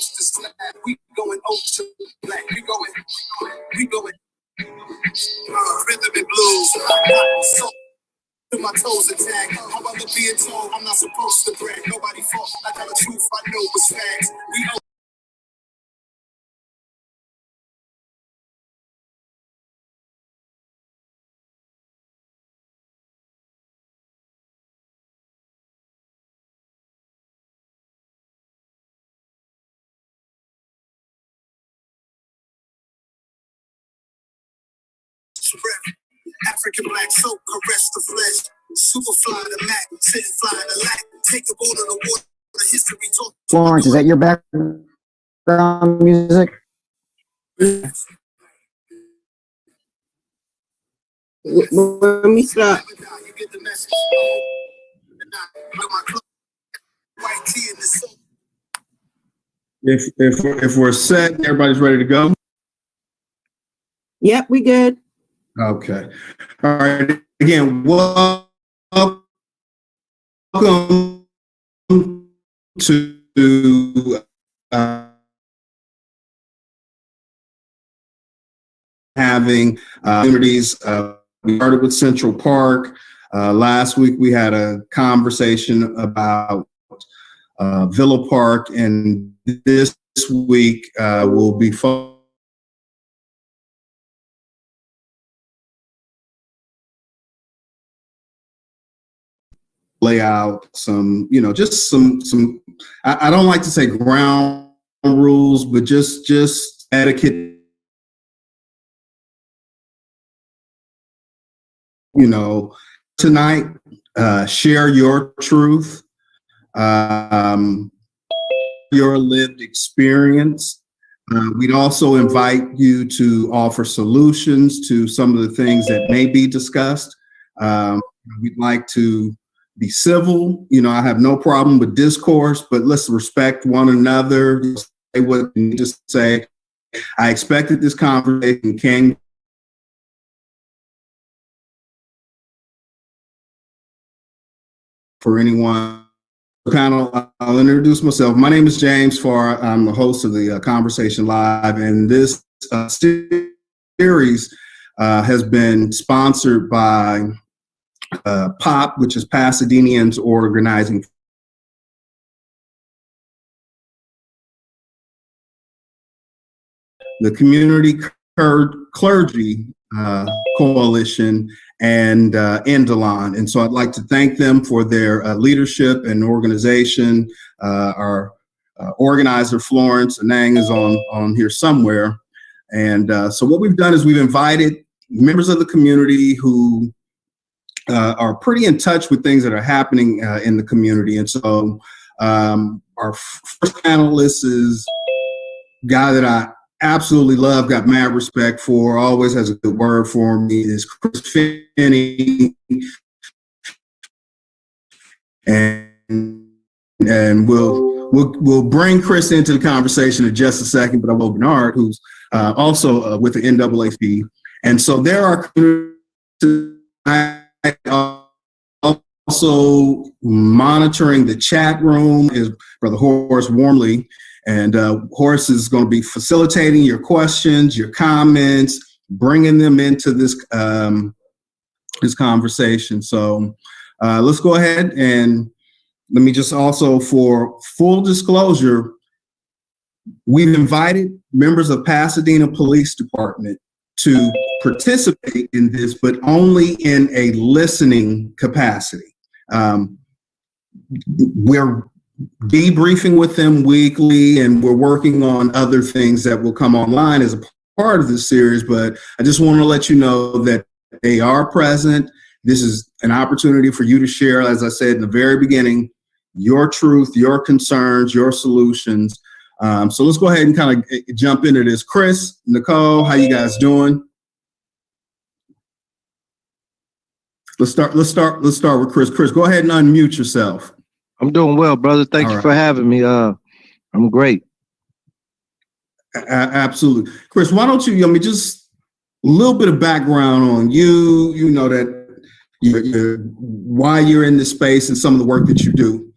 coasters flat. We going ocean black. We going rhythm and blues. So to my toes intact. How about the being told I'm not supposed to brag? Nobody fought. I got a truth I know was facts. We African black soap, caress the flesh. Superfly the Mac, sit and fly the lack. Take the boat on the water, history talk. Florence, is that your background music? Let me stop. You get the message. If we're set, everybody's ready to go. Yep, we good. Okay. All right. Again, welcome to having communities. We started with Central Park. Last week we had a conversation about Villa Park, and this week we'll be lay out some, just some, I don't like to say ground rules, but just etiquette, tonight, share your truth, your lived experience. We'd also invite you to offer solutions to some of the things that may be discussed. We'd like to be civil. I have no problem with discourse, but let's respect one another. Say what you need to say. I expected this conversation came for anyone. Panel, I'll introduce myself. My name is James Farr. I'm the host of the Conversation Live, and this series has been sponsored by POP, which is Pasadenans Organizing. The Community Clergy Coalition and Endalon. And so I'd like to thank them for their leadership and organization. Our organizer, Florence Anang, is on here somewhere. And so what we've done is we've invited members of the community who are pretty in touch with things that are happening in the community. And so our first panelist is a guy that I absolutely love, got mad respect for, always has a good word for me, is Chris Finney. And we'll bring Chris into the conversation in just a second, but I will Bernard, who's also with the NAACP. And so there are also monitoring the chat room is Brother Horace Wormley. And Horace is going to be facilitating your questions, your comments, bringing them into this this conversation. So let's go ahead and let me just also, for full disclosure, we've invited members of Pasadena Police Department to participate in this, but only in a listening capacity. We're debriefing with them weekly, and we're working on other things that will come online as a part of this series, but I just want to let you know that they are present. This is an opportunity for you to share, as I said in the very beginning, your truth, your concerns, your solutions. So let's go ahead and kind of jump into this. Chris, Nicole, how you guys doing? Let's start with Chris. Chris, go ahead and unmute yourself. I'm doing well, brother. Thank you for having me. I'm great. Absolutely. Chris, why don't you, just a little bit of background on you, that why you're in this space and some of the work that you do.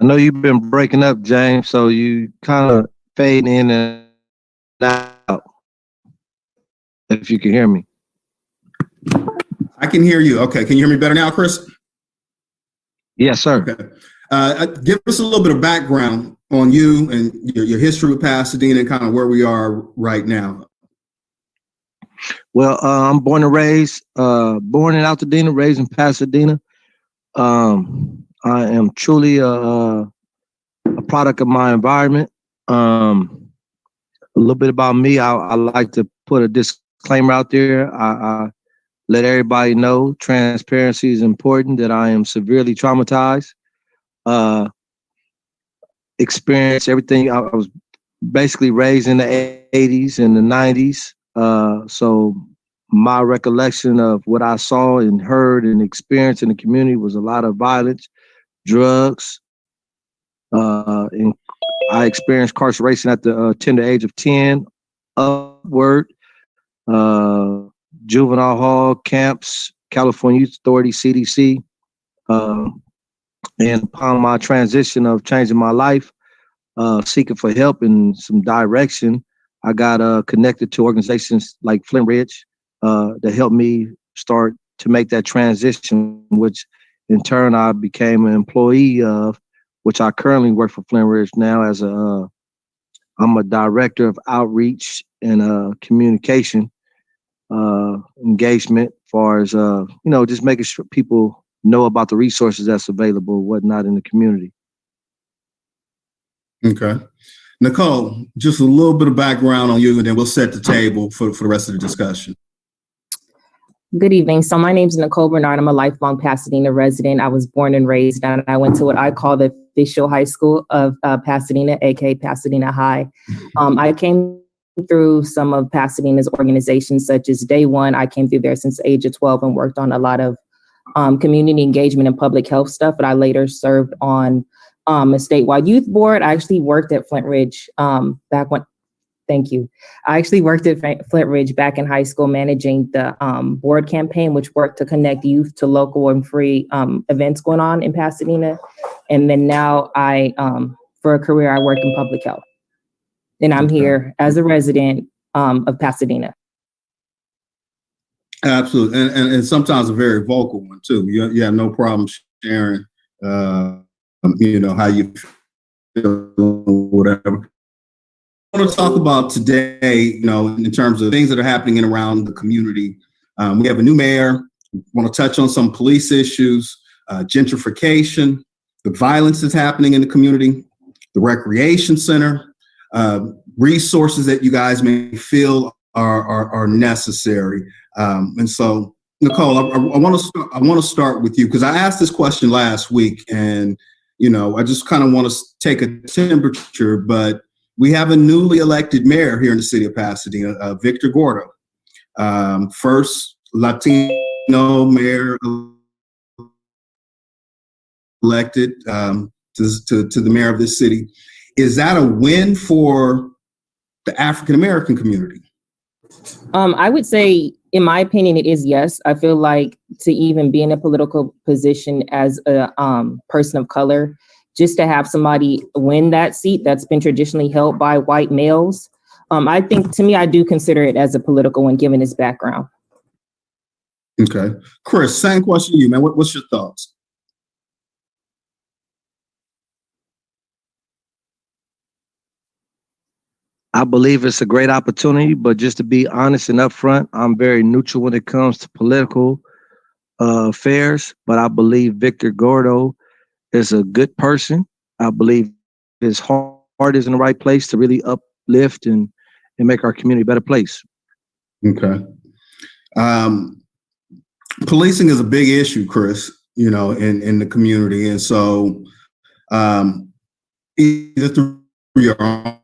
I know you've been breaking up, James, so you kind of fading in and out. If you can hear me. I can hear you. Okay. Can you hear me better now, Chris? Yes, sir. Okay. Give us a little bit of background on you and your history with Pasadena and kind of where we are right now. Well, I'm born and raised, born in Altadena, raised in Pasadena. I am truly a product of my environment. A little bit about me. I like to put a disclaimer out there. I let everybody know transparency is important, that I am severely traumatized. Experienced everything. I was basically raised in the 80s and the 90s. So my recollection of what I saw and heard and experienced in the community was a lot of violence, drugs. And I experienced incarceration at the tender age of 10 upward. Juvenile hall, camps, California Youth Authority, CDC. And upon my transition of changing my life, seeking for help and some direction, I got connected to organizations like Flint Ridge that helped me start to make that transition, which in turn I became an employee of, which I currently work for Flint Ridge now as I'm a director of outreach and communication engagement, as far as just making sure people know about the resources that's available, whatnot in the community. Okay. Nicole, just a little bit of background on you, and then we'll set the table for the rest of the discussion. Good evening. So my name is Nicole Bernard. I'm a lifelong Pasadena resident. I was born and raised, and I went to what I call the official high school of Pasadena, aka Pasadena High. I came through some of Pasadena's organizations, such as Day One. I came through there since the age of 12 and worked on a lot of community engagement and public health stuff. But I later served on a statewide youth board. I actually worked at Flint Ridge back when. Thank you. I actually worked at Flint Ridge back in high school, managing the board campaign, which worked to connect youth to local and free events going on in Pasadena. And then now for a career, I work in public health. And I'm here as a resident of Pasadena. Absolutely. And sometimes a very vocal one too. You have no problem sharing, how you feel, whatever. I want to talk about today, in terms of things that are happening around the community. We have a new mayor. We want to touch on some police issues, gentrification, the violence that's happening in the community, the recreation center, resources that you guys may feel are necessary. And so, Nicole, I want to start with you because I asked this question last week, and I just kind of want to take a temperature, but we have a newly elected mayor here in the city of Pasadena, Victor Gordo, first Latino mayor elected to the mayor of this city. Is that a win for the African-American community? I would say, in my opinion, it is yes. I feel like to even be in a political position as a person of color, just to have somebody win that seat that's been traditionally held by white males, I think, to me, I do consider it as a political one, given his background. Okay. Chris, same question to you, man. What's your thoughts? I believe it's a great opportunity, but just to be honest and upfront, I'm very neutral when it comes to political affairs, but I believe Victor Gordo is a good person. I believe his heart is in the right place to really uplift and make our community a better place. Okay. Policing is a big issue, Chris, in the community. And so either through your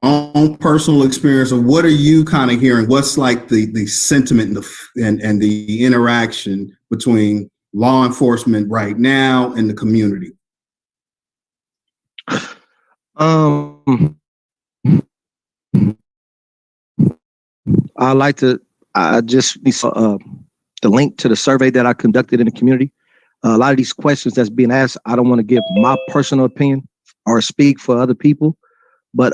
own personal experience, or what are you kind of hearing? What's like the sentiment and the interaction between law enforcement right now and the community? I just saw the link to the survey that I conducted in the community. A lot of these questions that's being asked, I don't want to give my personal opinion or speak for other people. But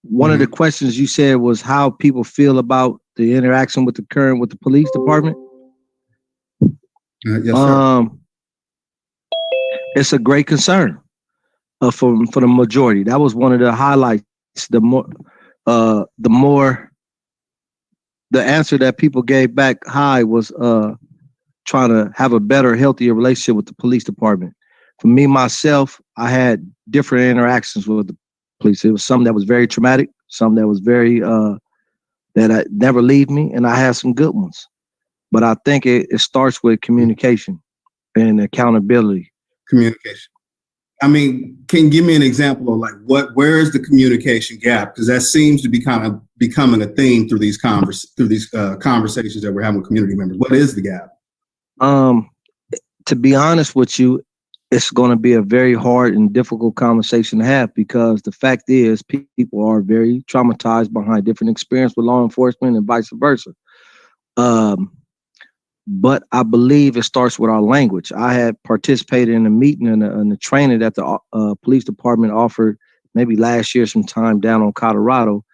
one of the questions you said was how people feel about the interaction with the police department. Yes, sir. It's a great concern for the majority. That was one of the highlights. The answer that people gave back high was trying to have a better, healthier relationship with the police department. For me, myself, I had different interactions with the police. It was some that was very traumatic, some that was very that I never leave me, and I had some good ones. But I think it starts with communication and accountability. Communication. I mean, can you give me an example of like where is the communication gap? Because that seems to be kind of becoming a theme through these conversations that we're having with community members. What is the gap? To be honest with you, it's going to be a very hard and difficult conversation to have because the fact is people are very traumatized behind different experience with law enforcement and vice versa. But I believe it starts with our language. I had participated in a meeting and a training that the police department offered maybe last year sometime down on Colorado.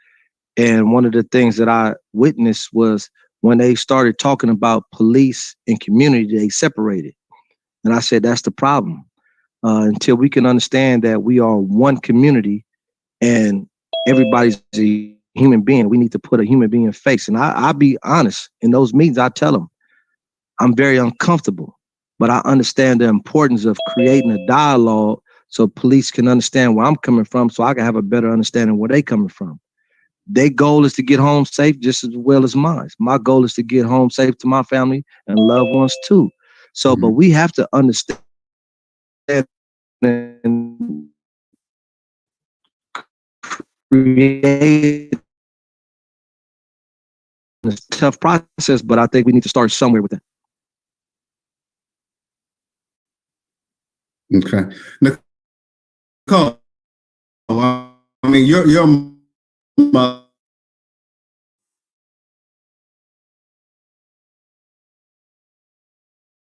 And one of the things that I witnessed was when they started talking about police and community, they separated. And I said, that's the problem. Until we can understand that we are one community and everybody's a human being, we need to put a human being face. And I'll be honest, in those meetings, I tell them, I'm very uncomfortable, but I understand the importance of creating a dialogue so police can understand where I'm coming from so I can have a better understanding where they're coming from. Their goal is to get home safe just as well as mine. My goal is to get home safe to my family and loved ones too. So, but we have to understand and create a tough process, but I think we need to start somewhere with that. Okay. Nicole, I mean, your mother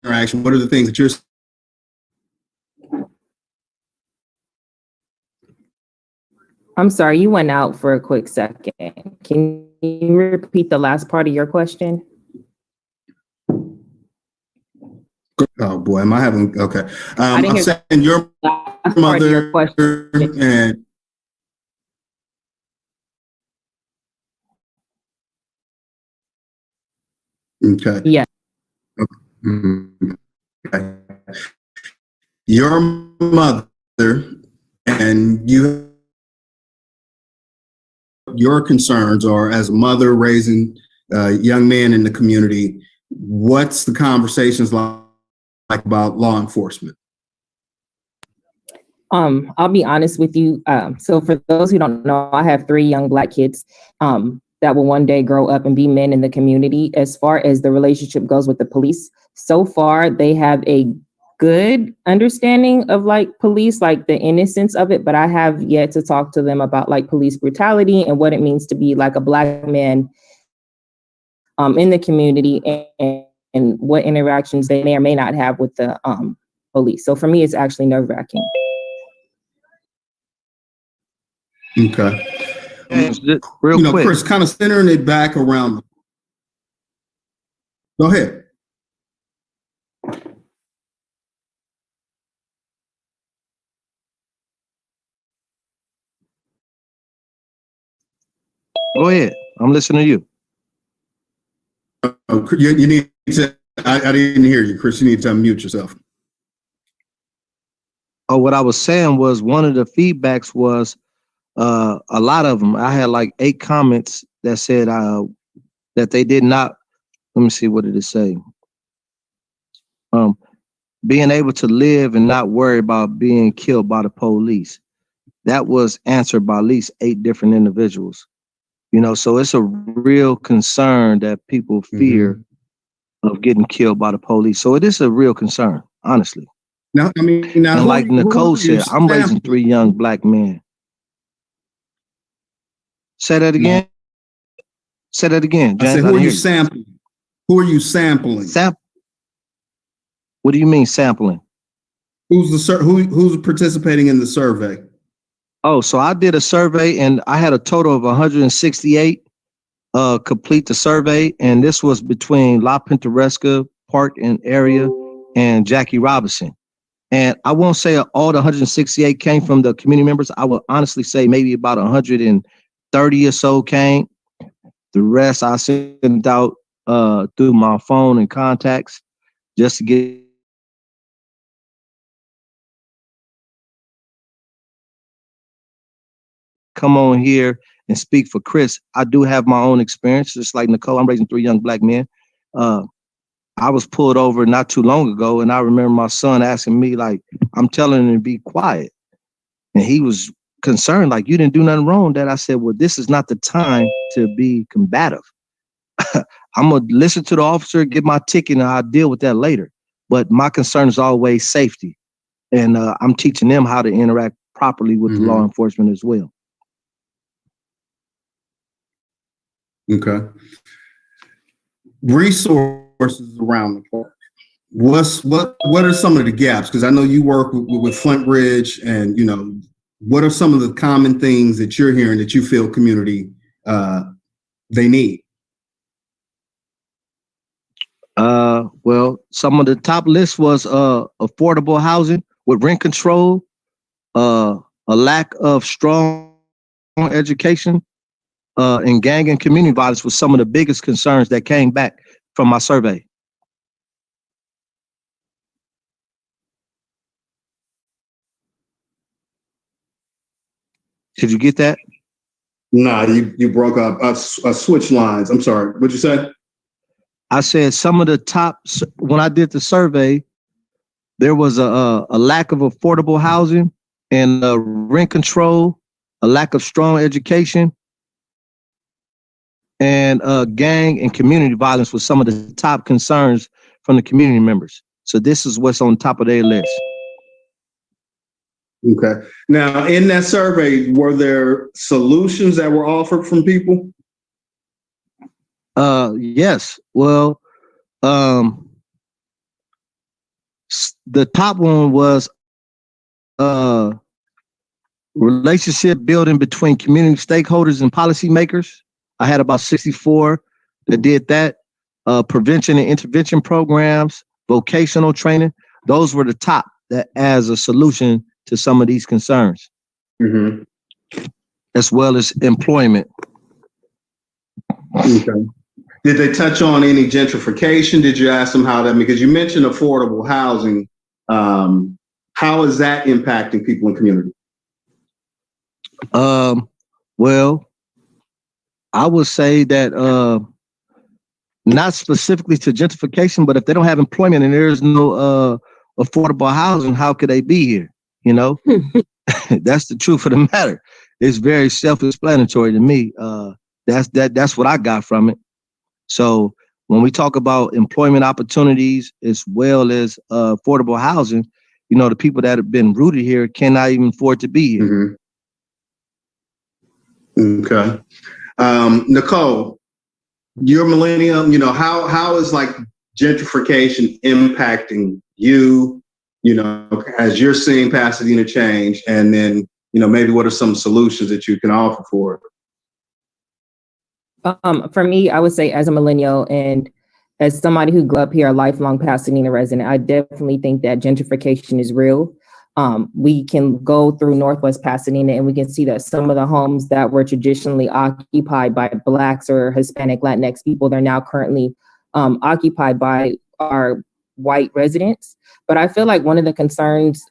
interaction, what are the things that you're I'm sorry, you went out for a quick second. Can you repeat the last part of your question? Oh boy, am I having okay? I didn't I'm hear saying your part of mother your question. and okay. Yeah. Okay. Your mother and your concerns are as a mother raising young men in the community. What's the conversations like about law enforcement? I'll be honest with you. So for those who don't know, I have 3 young Black kids that will one day grow up and be men in the community. As far as the relationship goes with the police, so far they have a good understanding of like police, like the innocence of it, but I have yet to talk to them about like police brutality and what it means to be like a Black man in the community and what interactions they may or may not have with the police. So for me, it's actually nerve-wracking. Okay. Real quick. Chris, kind of centering it back around. Go ahead. Go ahead. I'm listening to you. You need to, I didn't hear you, Chris. You need to unmute yourself. Oh, what I was saying was one of the feedbacks was a lot of them. I had like 8 comments that said that they did not. Let me see, what did it say? Being able to live and not worry about being killed by the police. That was answered by at least 8 different individuals. So it's a real concern that people fear of getting killed by the police. So it is a real concern, honestly. Now, and like Nicole said, I'm raising 3 young Black men. Say that again. Say that again, James. I said, who are you sampling? Who are you sampling? What do you mean sampling? Who's participating in the survey? Oh, so I did a survey and I had a total of 168 complete the survey, and this was between La Pintoresca, Parke and area, and Jackie Robinson. And I won't say all the 168 came from the community members. I would honestly say maybe about 130 or so came. The rest I sent out through my phone and contacts just to get come on here and speak for Chris. I do have my own experience, just like Nicole. I'm raising 3 young black men. I was pulled over not too long ago, and I remember my son asking me, like, I'm telling him to be quiet. And he was concerned, like, you didn't do nothing wrong. That I said, well, this is not the time to be combative. I'm going to listen to the officer, get my ticket, and I'll deal with that later. But my concern is always safety. And I'm teaching them how to interact properly with the law enforcement as well. Okay. Resources around the park. What are some of the gaps? Because I know you work with Flint Ridge, and what are some of the common things that you're hearing that you feel community they need? Well, some of the top list was affordable housing with rent control, a lack of strong education, and gang and community violence was some of the biggest concerns that came back from my survey. Did you get that? Nah, you broke up. I switched lines. I'm sorry. What'd you say? I said some of the top, when I did the survey, there was a lack of affordable housing and rent control, a lack of strong education, and gang and community violence was some of the top concerns from the community members. So this is what's on top of their list. Okay. Now, in that survey, were there solutions that were offered from people? Yes. Well, the top one was relationship building between community stakeholders and policymakers. I had about 64 that did that. Prevention and intervention programs, vocational training. Those were the top that as a solution to some of these concerns, as well as employment. Okay. Did they touch on any gentrification? Did you ask them how that, because you mentioned affordable housing, how is that impacting people in community? Well, I would say that not specifically to gentrification, but if they don't have employment and there's no affordable housing, how could they be here? That's the truth of the matter. It's very self-explanatory to me. That's what I got from it. So when we talk about employment opportunities as well as affordable housing, the people that have been rooted here cannot even afford to be here. Okay. Nicole, you're a millennium, how is like gentrification impacting you, as you're seeing Pasadena change, and then, maybe what are some solutions that you can offer for it? For me, I would say as a millennial and as somebody who grew up here, a lifelong Pasadena resident, I definitely think that gentrification is real. We can go through Northwest Pasadena and we can see that some of the homes that were traditionally occupied by Blacks or Hispanic Latinx people, they're now currently occupied by our white residents. But I feel like one of the concerns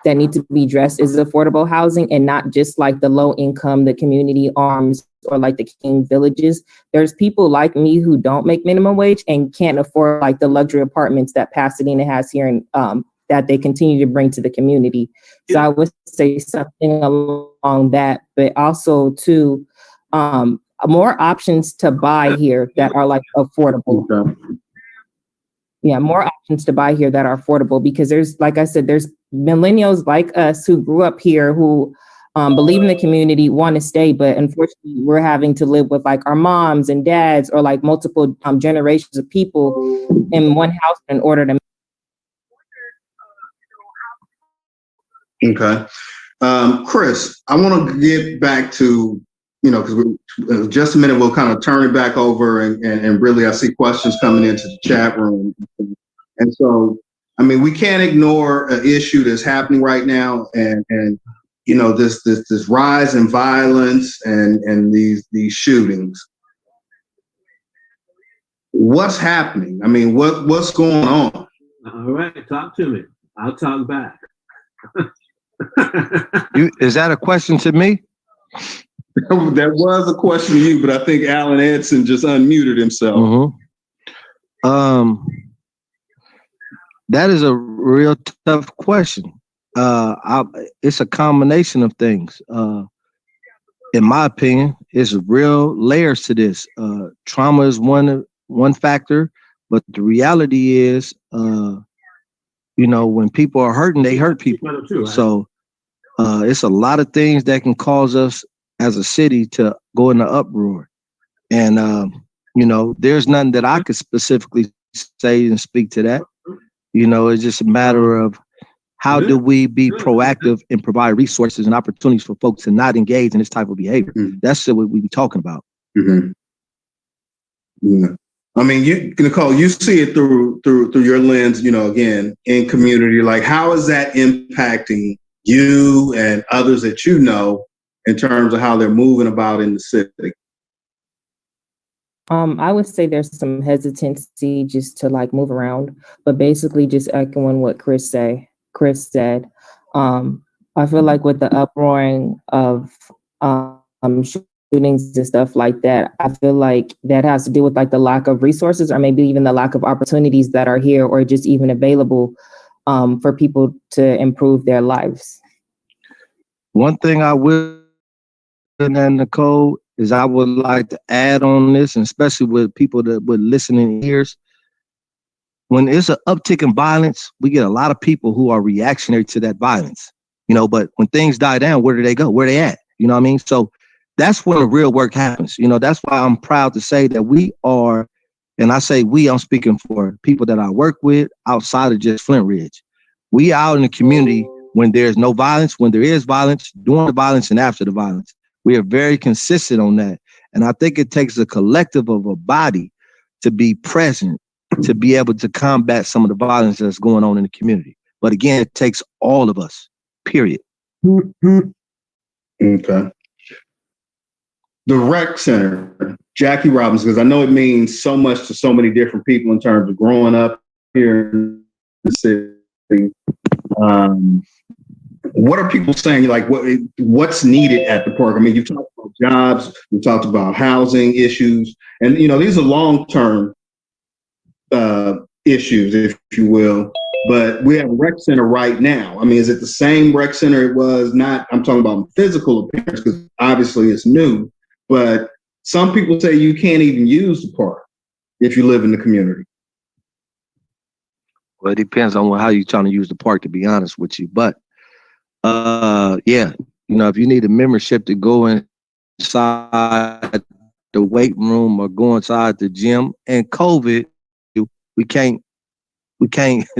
that need to be addressed is affordable housing, and not just like the low income, the community arms, or like the King villages. There's people like me who don't make minimum wage and can't afford like the luxury apartments that Pasadena has here, and that they continue to bring to the community. So I would say something along that, but also to more options to buy here that are like affordable. Okay. Yeah, more options to buy here that are affordable, because there's, like I said, there's millennials like us who grew up here who believe in the community, want to stay, but unfortunately we're having to live with like our moms and dads or like multiple generations of people in one house in order to Okay. Chris, I want to get back to, because just a minute, we'll kind of turn it back over and really I see questions coming into the chat room. And so, I mean, we can't ignore an issue that's happening right now and this rise in violence and these shootings. What's happening? I mean, what's going on? All right, talk to me. I'll talk back. Is that a question to me? That was a question to you, but I think Alan Edson just unmuted himself. Mm-hmm. That is a real tough question. It's a combination of things. In my opinion, it's real layers to this. Trauma is one factor, but the reality is, when people are hurting, they hurt people. So it's a lot of things that can cause us as a city to go into uproar. And, there's nothing that I could specifically say and speak to that. It's just a matter of how do we be proactive and provide resources and opportunities for folks to not engage in this type of behavior. Mm-hmm. That's what we be talking about. Mm-hmm. Yeah. I mean, Nicole, you see it through your lens, again, in community. Like, how is that impacting you and others that you know in terms of how they're moving about in the city? I would say there's some hesitancy just to move around, but basically just echoing what Chris said. I feel like with the uproaring of shootings and stuff like that, I feel like that has to do with the lack of resources or maybe even the lack of opportunities that are here or just even available for people to improve their lives. One thing I will, Nicole, is I would like to add on this, and especially with people that with listening ears. When it's an uptick in violence, we get a lot of people who are reactionary to that violence, but when things die down, where do they go? Where are they at? You know what I mean? So that's when the real work happens. That's why I'm proud to say that we are, and I say we, I'm speaking for people that I work with outside of just Flint Ridge. We out in the community when there's no violence, when there is violence, during the violence and after the violence. We are very consistent on that. And I think it takes a collective of a body to be present, to be able to combat some of the violence that's going on in the community. But again, it takes all of us, period. Okay. The rec center, Jackie Robbins, because I know it means so much to so many different people in terms of growing up here in the city. What are people saying? What's needed at the park? I mean, you've talked about jobs, you talked about housing issues, and these are long-term issues, if you will. But we have a rec center right now. I mean, is it the same rec center it was? Not, I'm talking about physical appearance because obviously it's new. But some people say you can't even use the park if you live in the community. Well, it depends on how you're trying to use the park, to be honest with you. But yeah, if you need a membership to go inside the weight room or go inside the gym, and COVID, we can't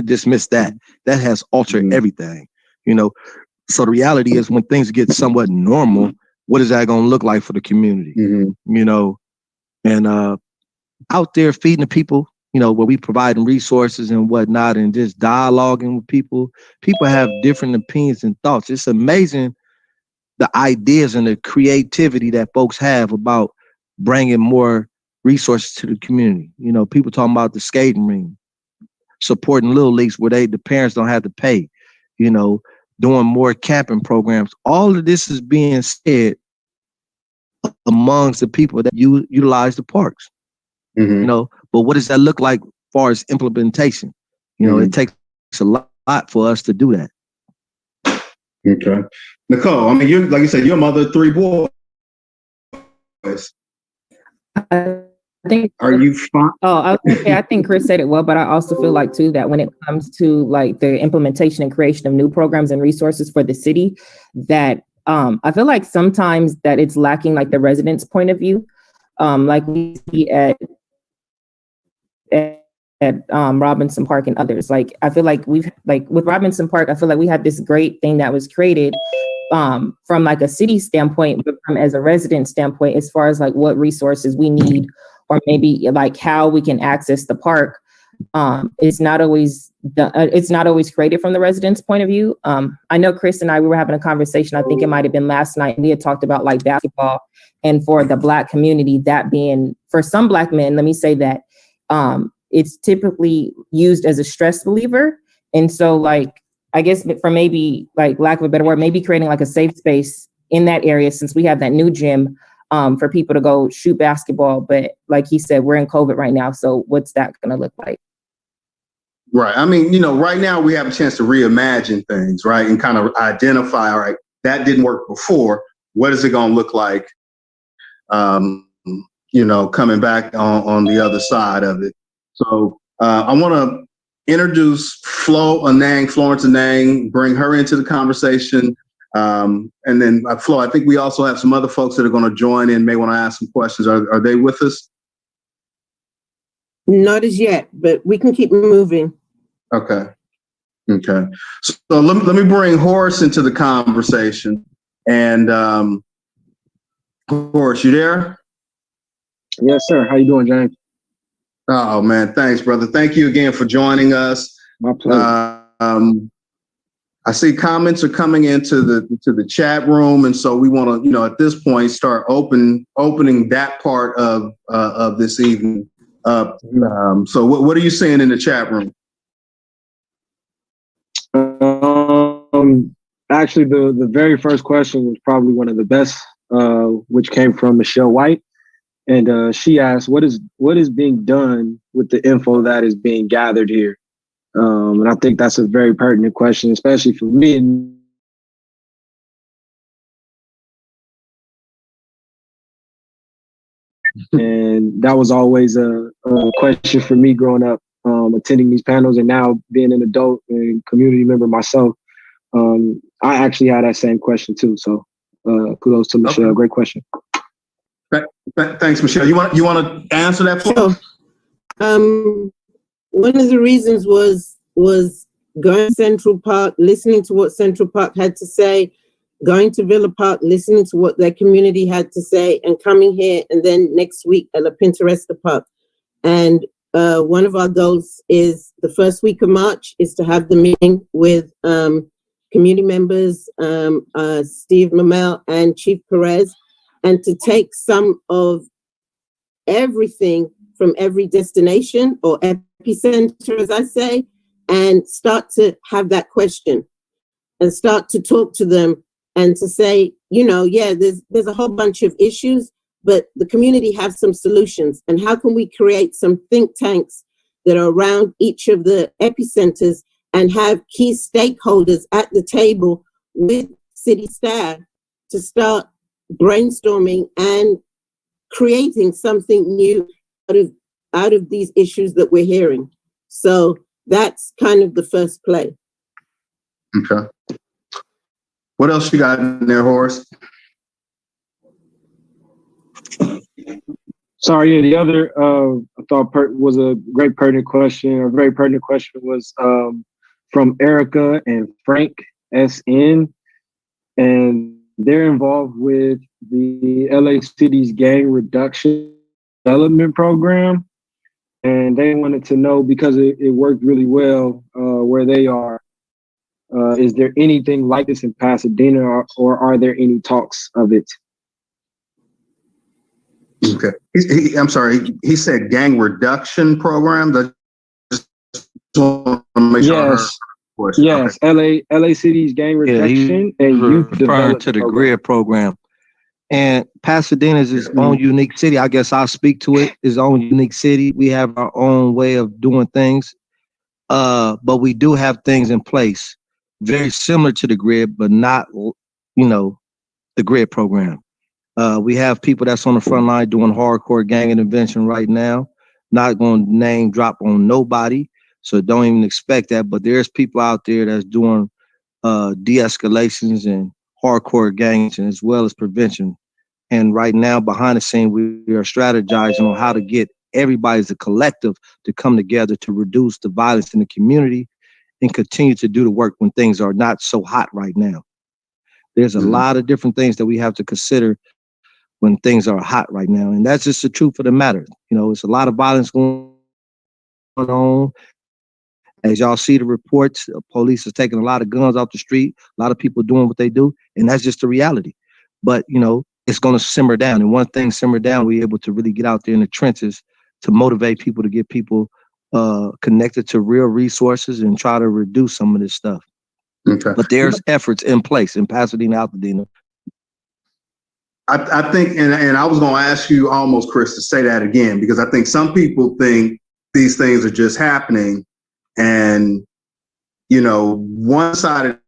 dismiss that. That has altered everything, So the reality is, when things get somewhat normal, what is that going to look like for the community? And out there feeding the people, where we providing resources and whatnot, and just dialoguing with people. People have different opinions and thoughts. It's amazing the ideas and the creativity that folks have about bringing more resources to the community. People talking about the skating ring, supporting little leagues where the parents don't have to pay, doing more camping programs. All of this is being said amongst the people that utilize the parks. But what does that look like as far as implementation? It takes a lot for us to do that. Okay. Nicole, I mean, like you said, you're a mother of 3 boys. I think. Are you fine? I was gonna say, I think Chris said it well, but I also feel too that when it comes to the implementation and creation of new programs and resources for the city, that I feel like sometimes that it's lacking the residents' point of view. We see at Robinson Park and others. Like, I feel like with Robinson Park, I feel like we had this great thing that was created from like a city standpoint, but from as a resident standpoint, as far as like what resources we need, or maybe like how we can access the park. It's not always created from the residents' point of view. I know Chris and I, we were having a conversation, I think it might have been last night, and we had talked about like basketball, and for the Black community, that being, for some Black men, let me say that, it's typically used as a stress reliever. And so like, I guess for maybe like lack of a better word, maybe creating like a safe space in that area, since we have that new gym for people to go shoot basketball. But like he said, we're in COVID right now. So what's that going to look like? Right. I mean, right now we have a chance to reimagine things, right? And kind of identify, all right, that didn't work before. What is it going to look like, coming back on the other side of it? So I want to introduce Florence Anang, bring her into the conversation. And then Flo, I think we also have some other folks that are going to join in, may want to ask some questions. Are they with us? Not as yet, but we can keep moving. Okay. So let me bring Horace into the conversation. And Horace, you there? Yes, sir. How you doing, James? Oh, man. Thanks, brother. Thank you again for joining us. My pleasure. I see comments are coming into the chat room. And so we want to, at this point, start opening that part of this evening up. So what are you seeing in the chat room? Actually, the very first question was probably one of the best, which came from Michelle White. And she asked, what is being done with the info that is being gathered here? And I think that's a very pertinent question, especially for me. And that was always a question for me growing up, attending these panels, and now being an adult and community member myself. I actually had that same question too. So kudos to Michelle. Okay. Great question. Thanks, Michelle. You want to answer that for us? One of the reasons was going to Central Park, listening to what Central Park had to say, going to Villa Park, listening to what their community had to say, and coming here, and then next week at La Pinteresta Park. And one of our goals is the first week of March is to have the meeting with community members, Steve Mamel and Chief Perez, and to take some of everything from every destination or epicenter, as I say, and start to have that question and start to talk to them and to say, there's a whole bunch of issues, but the community have some solutions. And how can we create some think tanks that are around each of the epicenters and have key stakeholders at the table with city staff to start brainstorming and creating something new out of these issues that we're hearing. So that's kind of the first play. Okay. What else you got in there, Horace? Sorry, yeah, the other I thought was a great pertinent question, or very pertinent question was from Erica and Frank SN, and they're involved with the LA City's gang reduction development program. And they wanted to know, because it worked really well where they are, is there anything like this in Pasadena, or are there any talks of it? Okay. I'm sorry. He said gang reduction program. Just want to make sure I heard. Yes, okay. LA City's gang reduction and youth referring to the GRID program. And Pasadena is its own unique city. I guess I'll speak to it. Its own unique city. We have our own way of doing things, but we do have things in place very similar to the GRID, but not, the GRID program. We have people that's on the front line doing hardcore gang intervention right now. Not going to name drop on nobody, so don't even expect that. But there's people out there that's doing de-escalations and hardcore gangs, as well as prevention. And right now, behind the scene, we are strategizing on how to get everybody as a collective to come together to reduce the violence in the community and continue to do the work when things are not so hot right now. There's a lot of different things that we have to consider when things are hot right now. And that's just the truth of the matter. You know, it's a lot of violence going on. As y'all see the reports, police is taking a lot of guns off the street, a lot of people doing what they do, and that's just the reality. But, you know, it's going to simmer down. And one thing simmer down, we're able to really get out there in the trenches to motivate people, to get people connected to real resources and try to reduce some of this stuff. Okay. But there's efforts in place in Pasadena, Altadena. I think, and I was going to ask you almost, Chris, to say that again, because I think some people think these things are just happening and, you know, one side of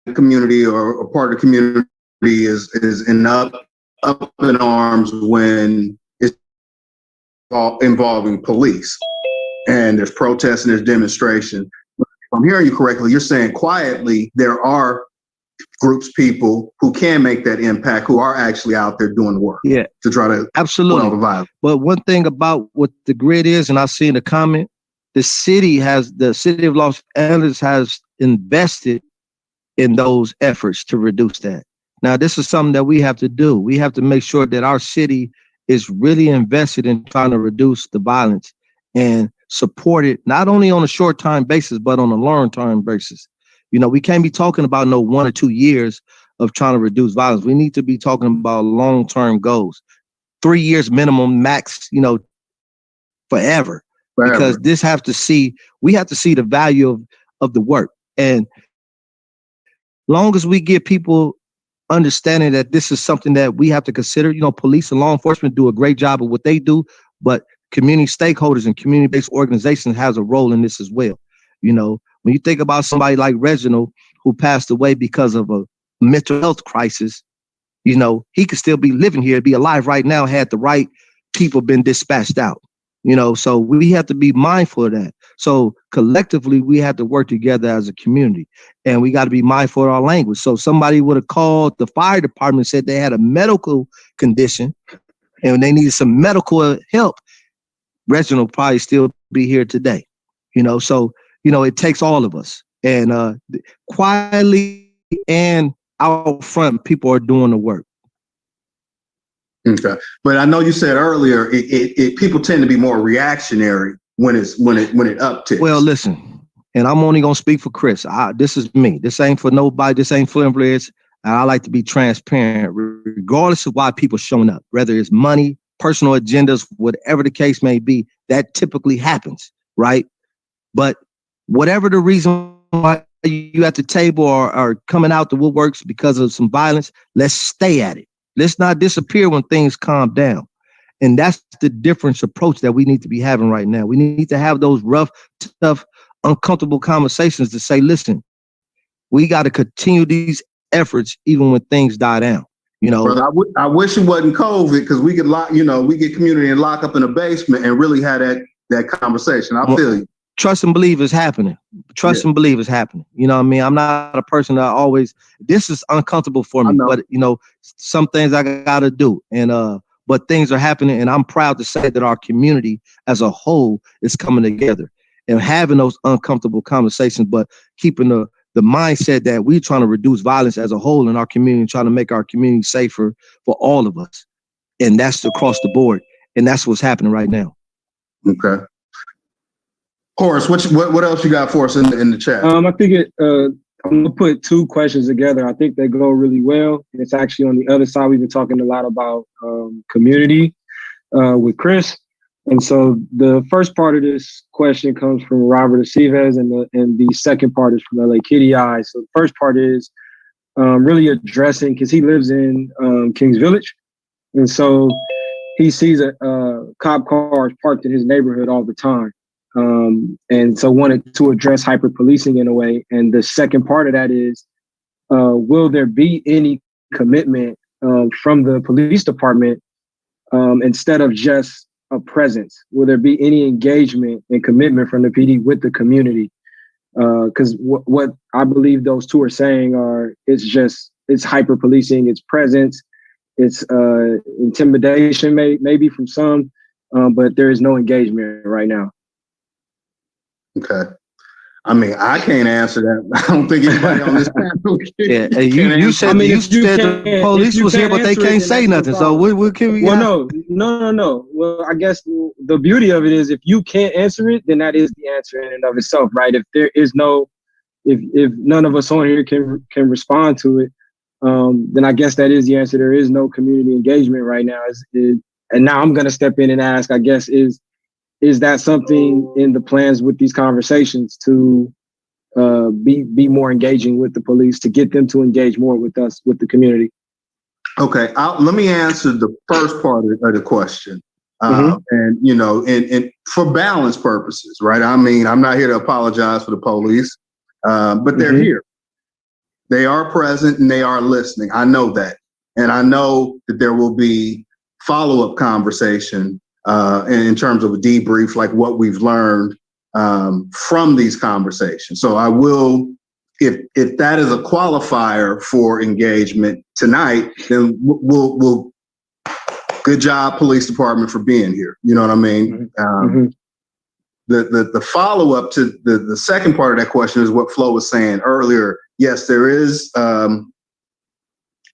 the community or part of the community is up in arms when it's involving police and there's protests and there's demonstration. If I'm hearing you correctly, you're saying quietly there are groups, people who can make that impact, who are actually out there doing the work. Yeah, to try to absolutely. The violence. But one thing about what the grid is, and I see in the comment, the city of Los Angeles has invested in those efforts to reduce that. Now, this is something that we have to do. We have to make sure that our city is really invested in trying to reduce the violence and support it, not only on a short-term basis, but on a long-term basis. You know, we can't be talking about no 1 or 2 years of trying to reduce violence. We need to be talking about long-term goals, 3 years minimum, max, you know, forever. Because we have to see the value of the work. And long as we give people understanding that this is something that we have to consider, you know, police and law enforcement do a great job of what they do, but community stakeholders and community-based organizations has a role in this as well. You know, when you think about somebody like Reginald, who passed away because of a mental health crisis, you know, he could still be living here, be alive right now, had the right people been dispatched out. You know, so we have to be mindful of that. So collectively, we have to work together as a community, and we got to be mindful of our language. So somebody would have called the fire department and said they had a medical condition and they needed some medical help. Reginald probably still be here today. You know, so, you know, it takes all of us, and quietly and out front, people are doing the work. Okay, but I know you said earlier people tend to be more reactionary when it upticks. Well, listen, and I'm only gonna speak for Chris. This is me. This ain't for nobody. This ain't for influence. And I like to be transparent, regardless of why people showing up, whether it's money, personal agendas, whatever the case may be. That typically happens, right? But whatever the reason why you at the table are coming out the woodworks because of some violence, let's stay at it. Let's not disappear when things calm down. And that's the different approach that we need to be having right now. We need to have those rough, tough, uncomfortable conversations to say, listen, we got to continue these efforts even when things die down. You know, brother, I wish it wasn't COVID, because we could we get community and lock up in a basement and really have that conversation. I feel you. Trust and believe is happening. Trust and believe is happening. You know what I mean? I'm not a person that this is uncomfortable for me, but you know, some things I gotta do. And but things are happening, and I'm proud to say that our community as a whole is coming together and having those uncomfortable conversations, but keeping the mindset that we're trying to reduce violence as a whole in our community, trying to make our community safer for all of us. And that's across the board. And that's what's happening right now. Okay. Horace, what else you got for us in the chat? I think I'm gonna put two questions together. I think they go really well. And it's actually on the other side. We've been talking a lot about community with Chris. And so the first part of this question comes from Robert Aceves, and the second part is from LA Kitty Eye. So the first part is really addressing, because he lives in Kings Village. And so he sees a cop cars parked in his neighborhood all the time. And so wanted to address hyper policing in a way. And the second part of that is, will there be any commitment from the police department instead of just a presence? Will there be any engagement and commitment from the PD with the community? Because what I believe those two are saying it's hyper policing, it's presence, it's intimidation maybe from some. but there is no engagement right now. Okay. I mean, I can't answer that. I don't think anybody on this panel can. Yeah, and you said the police was here, but they can't say nothing. So what can we? Well, no. Well, I guess the beauty of it is if you can't answer it, then that is the answer in and of itself, right? If there is no, if none of us on here can respond to it, then I guess that is the answer. There is no community engagement right now. And now I'm going to step in and ask, I guess, is that something in the plans with these conversations to be more engaging with the police, to get them to engage more with us, with the community? Okay, let me answer the first part of the question. And, you know, and for balance purposes, right? I mean, I'm not here to apologize for the police, but they're here. They are present and they are listening. I know that. And I know that there will be follow-up conversation in terms of a debrief, like what we've learned from these conversations. So I will, if that is a qualifier for engagement tonight, then we'll good job, police department, for being here. You know what I mean? The follow-up to the second part of that question is what Flo was saying earlier. Yes, there is, and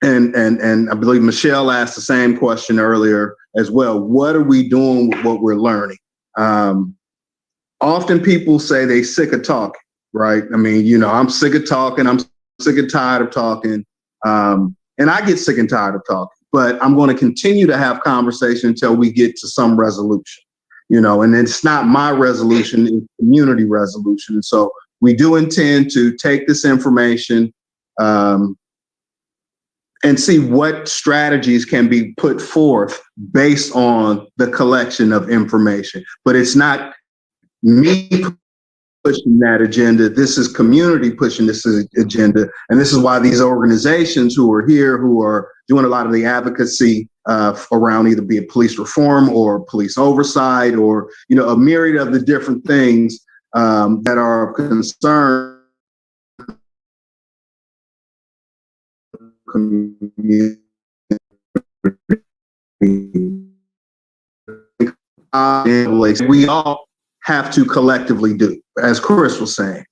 I believe Michelle asked the same question earlier as well. What are we doing with what we're learning? Often people say they sick of talking, right? I mean, you know, I'm sick of talking. I'm sick and tired of talking. And I get sick and tired of talking, but I'm going to continue to have conversation until we get to some resolution, you know, and it's not my resolution, it's community resolution. And so we do intend to take this information and see what strategies can be put forth based on the collection of information. But it's not me pushing that agenda. This is community pushing this agenda. And this is why these organizations who are here, who are doing a lot of the advocacy around either be it police reform or police oversight, or, you know, a myriad of the different things that are of concern community. We all have to collectively do, as Chris was saying.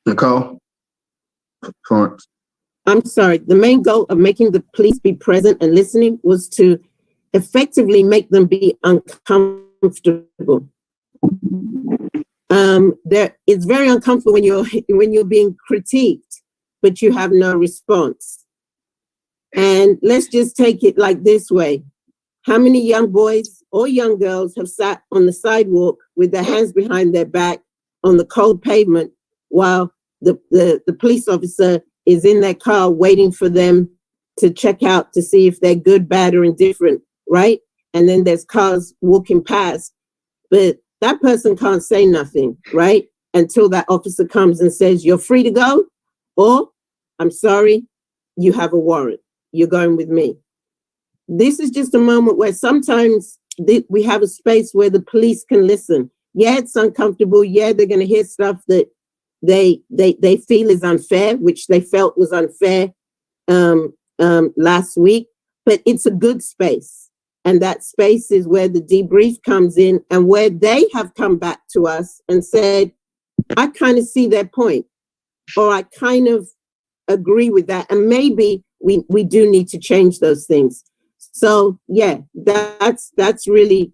Nicole? Florence? I'm sorry. The main goal of making the police be present and listening was to effectively make them be uncomfortable. It's very uncomfortable when you're being critiqued, but you have no response. And let's just take it like this way. How many young boys or young girls have sat on the sidewalk with their hands behind their back on the cold pavement while the police officer is in their car waiting for them to check out to see if they're good, bad, or indifferent, right? And then there's cars walking past, but that person can't say nothing, right? Until that officer comes and says, you're free to go, or I'm sorry, you have a warrant. You're going with me. This is just a moment where sometimes we have a space where the police can listen. Yeah, it's uncomfortable. Yeah, they're going to hear stuff that they feel is unfair, which they felt was unfair last week, but it's a good space. And that space is where the debrief comes in and where they have come back to us and said, I kind of see their point, or I kind of agree with that. And maybe we do need to change those things. So yeah, that's really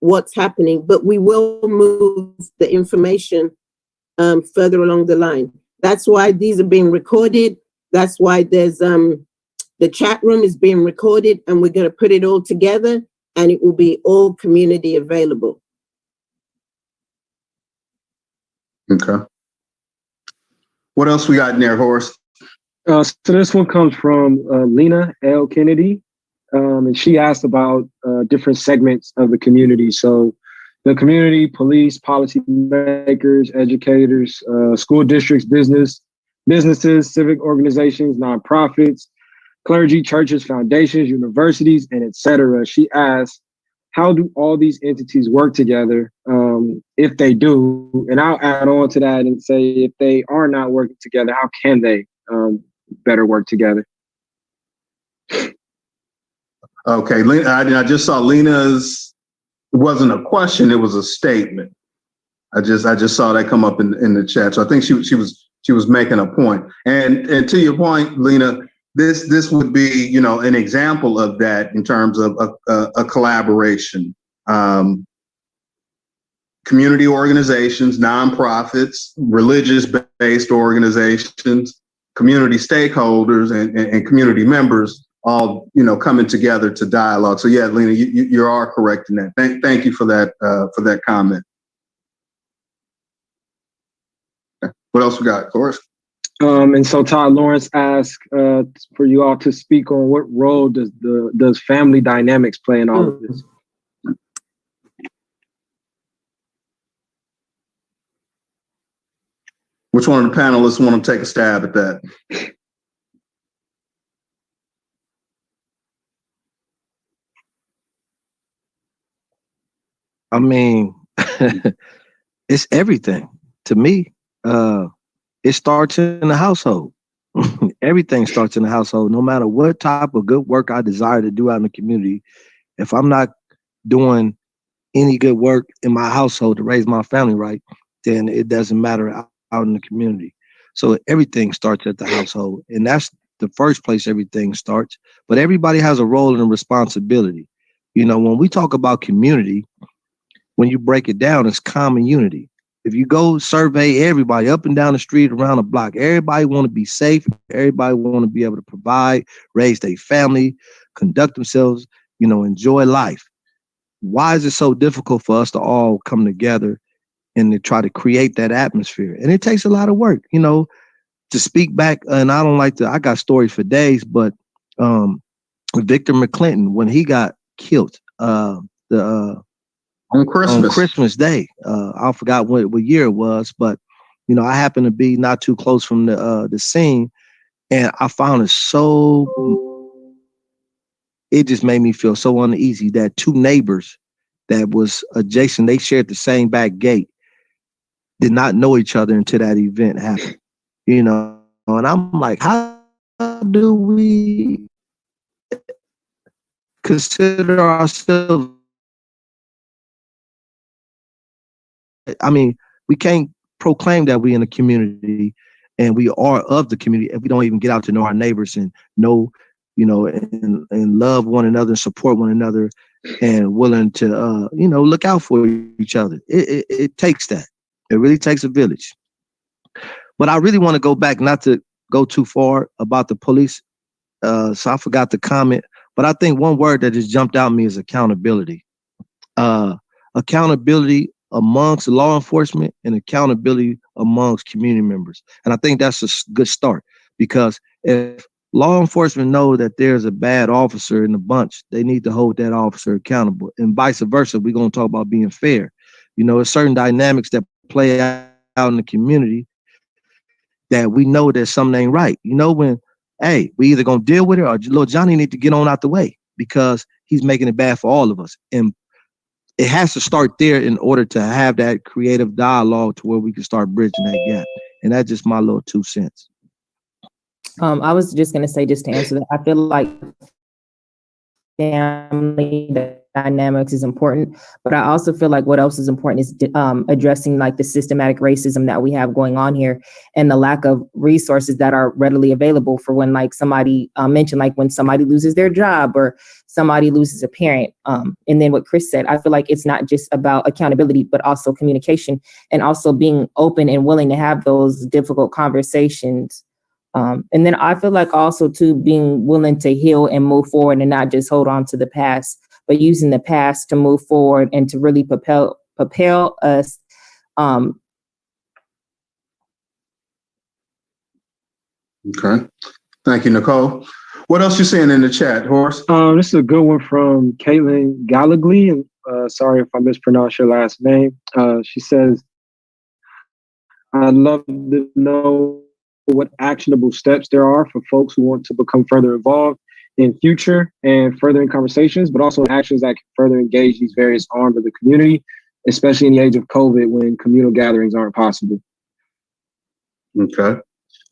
what's happening, but we will move the information further along the line. That's why these are being recorded. That's why there's the chat room is being recorded, and we're going to put it all together and it will be all community available. Okay. What else we got in there, Horace? So this one comes from Lena L. Kennedy, and she asked about different segments of the community. So the community, police, policy makers, educators, school districts, businesses, civic organizations, nonprofits, clergy, churches, foundations, universities, and etc. She asked, how do all these entities work together? if they do, and I'll add on to that and say if they are not working together, how can they better work together? Okay, I just saw Lena's. It wasn't a question; it was a statement. I just saw that come up in the chat. So I think she was making a point. And to your point, Lena, this would be, you know, an example of that in terms of a collaboration. Community organizations, nonprofits, religious-based organizations, community stakeholders, and community members all, you know, coming together to dialogue. So yeah, Lena, you are correct in that. Thank you for that comment. What else we got, Forrest? And so Todd Lawrence asked for you all to speak on what role does family dynamics play in all of this? Which one of the panelists want to take a stab at that? I mean, it's everything to me. It starts in the household. Everything starts in the household. No matter what type of good work I desire to do out in the community, if I'm not doing any good work in my household to raise my family right, then it doesn't matter out in the community. So everything starts at the household, and that's the first place everything starts. But everybody has a role and a responsibility. You know, when we talk about community, when you break it down, it's common unity. If you go survey everybody up and down the street, around the block, everybody want to be safe. Everybody want to be able to provide, raise their family, conduct themselves, you know, enjoy life. Why is it so difficult for us to all come together and to try to create that atmosphere? And it takes a lot of work, you know, to speak back. And I don't like to, I got stories for days, but Victor McClinton, when he got killed, on Christmas Day. I forgot what year it was, but you know, I happened to be not too close from the scene, and I found it so. It just made me feel so uneasy that two neighbors that was adjacent, they shared the same back gate, did not know each other until that event happened. You know, and I'm like, how do we consider ourselves? I mean, we can't proclaim that we in a community and we are of the community if we don't even get out to know our neighbors and know, you know, and love one another and support one another and willing to, you know, look out for each other. It takes that. It really takes a village. But I really want to go back, not to go too far about the police. So I forgot to comment, but I think one word that just jumped out at me is accountability. Accountability amongst law enforcement and accountability amongst community members. And I think that's a good start, because if law enforcement know that there's a bad officer in the bunch, they need to hold that officer accountable, and vice versa. We're going to talk about being fair. You know, there's certain dynamics that play out in the community that we know that something ain't right. You know, when, hey, we either going to deal with it or little Johnny need to get on out the way because he's making it bad for all of us. And it has to start there in order to have that creative dialogue to where we can start bridging that gap. And that's just my little 2 cents. I was just going to say, just to answer that, I feel like family dynamics is important, but I also feel like what else is important is addressing like the systematic racism that we have going on here and the lack of resources that are readily available for when, like somebody mentioned, like when somebody loses their job or somebody loses a parent. And then what Chris said, I feel like it's not just about accountability, but also communication and also being open and willing to have those difficult conversations. And then I feel like also too, being willing to heal and move forward and not just hold on to the past, but using the past to move forward and to really propel us. Okay. Thank you, Nicole. What else you seeing in the chat, Horace? This is a good one from Caitlin Gallagly. Sorry if I mispronounced your last name. She says, I'd love to know what actionable steps there are for folks who want to become further involved in future and further in conversations, but also actions that can further engage these various arms of the community especially in the age of COVID when communal gatherings aren't possible? Okay.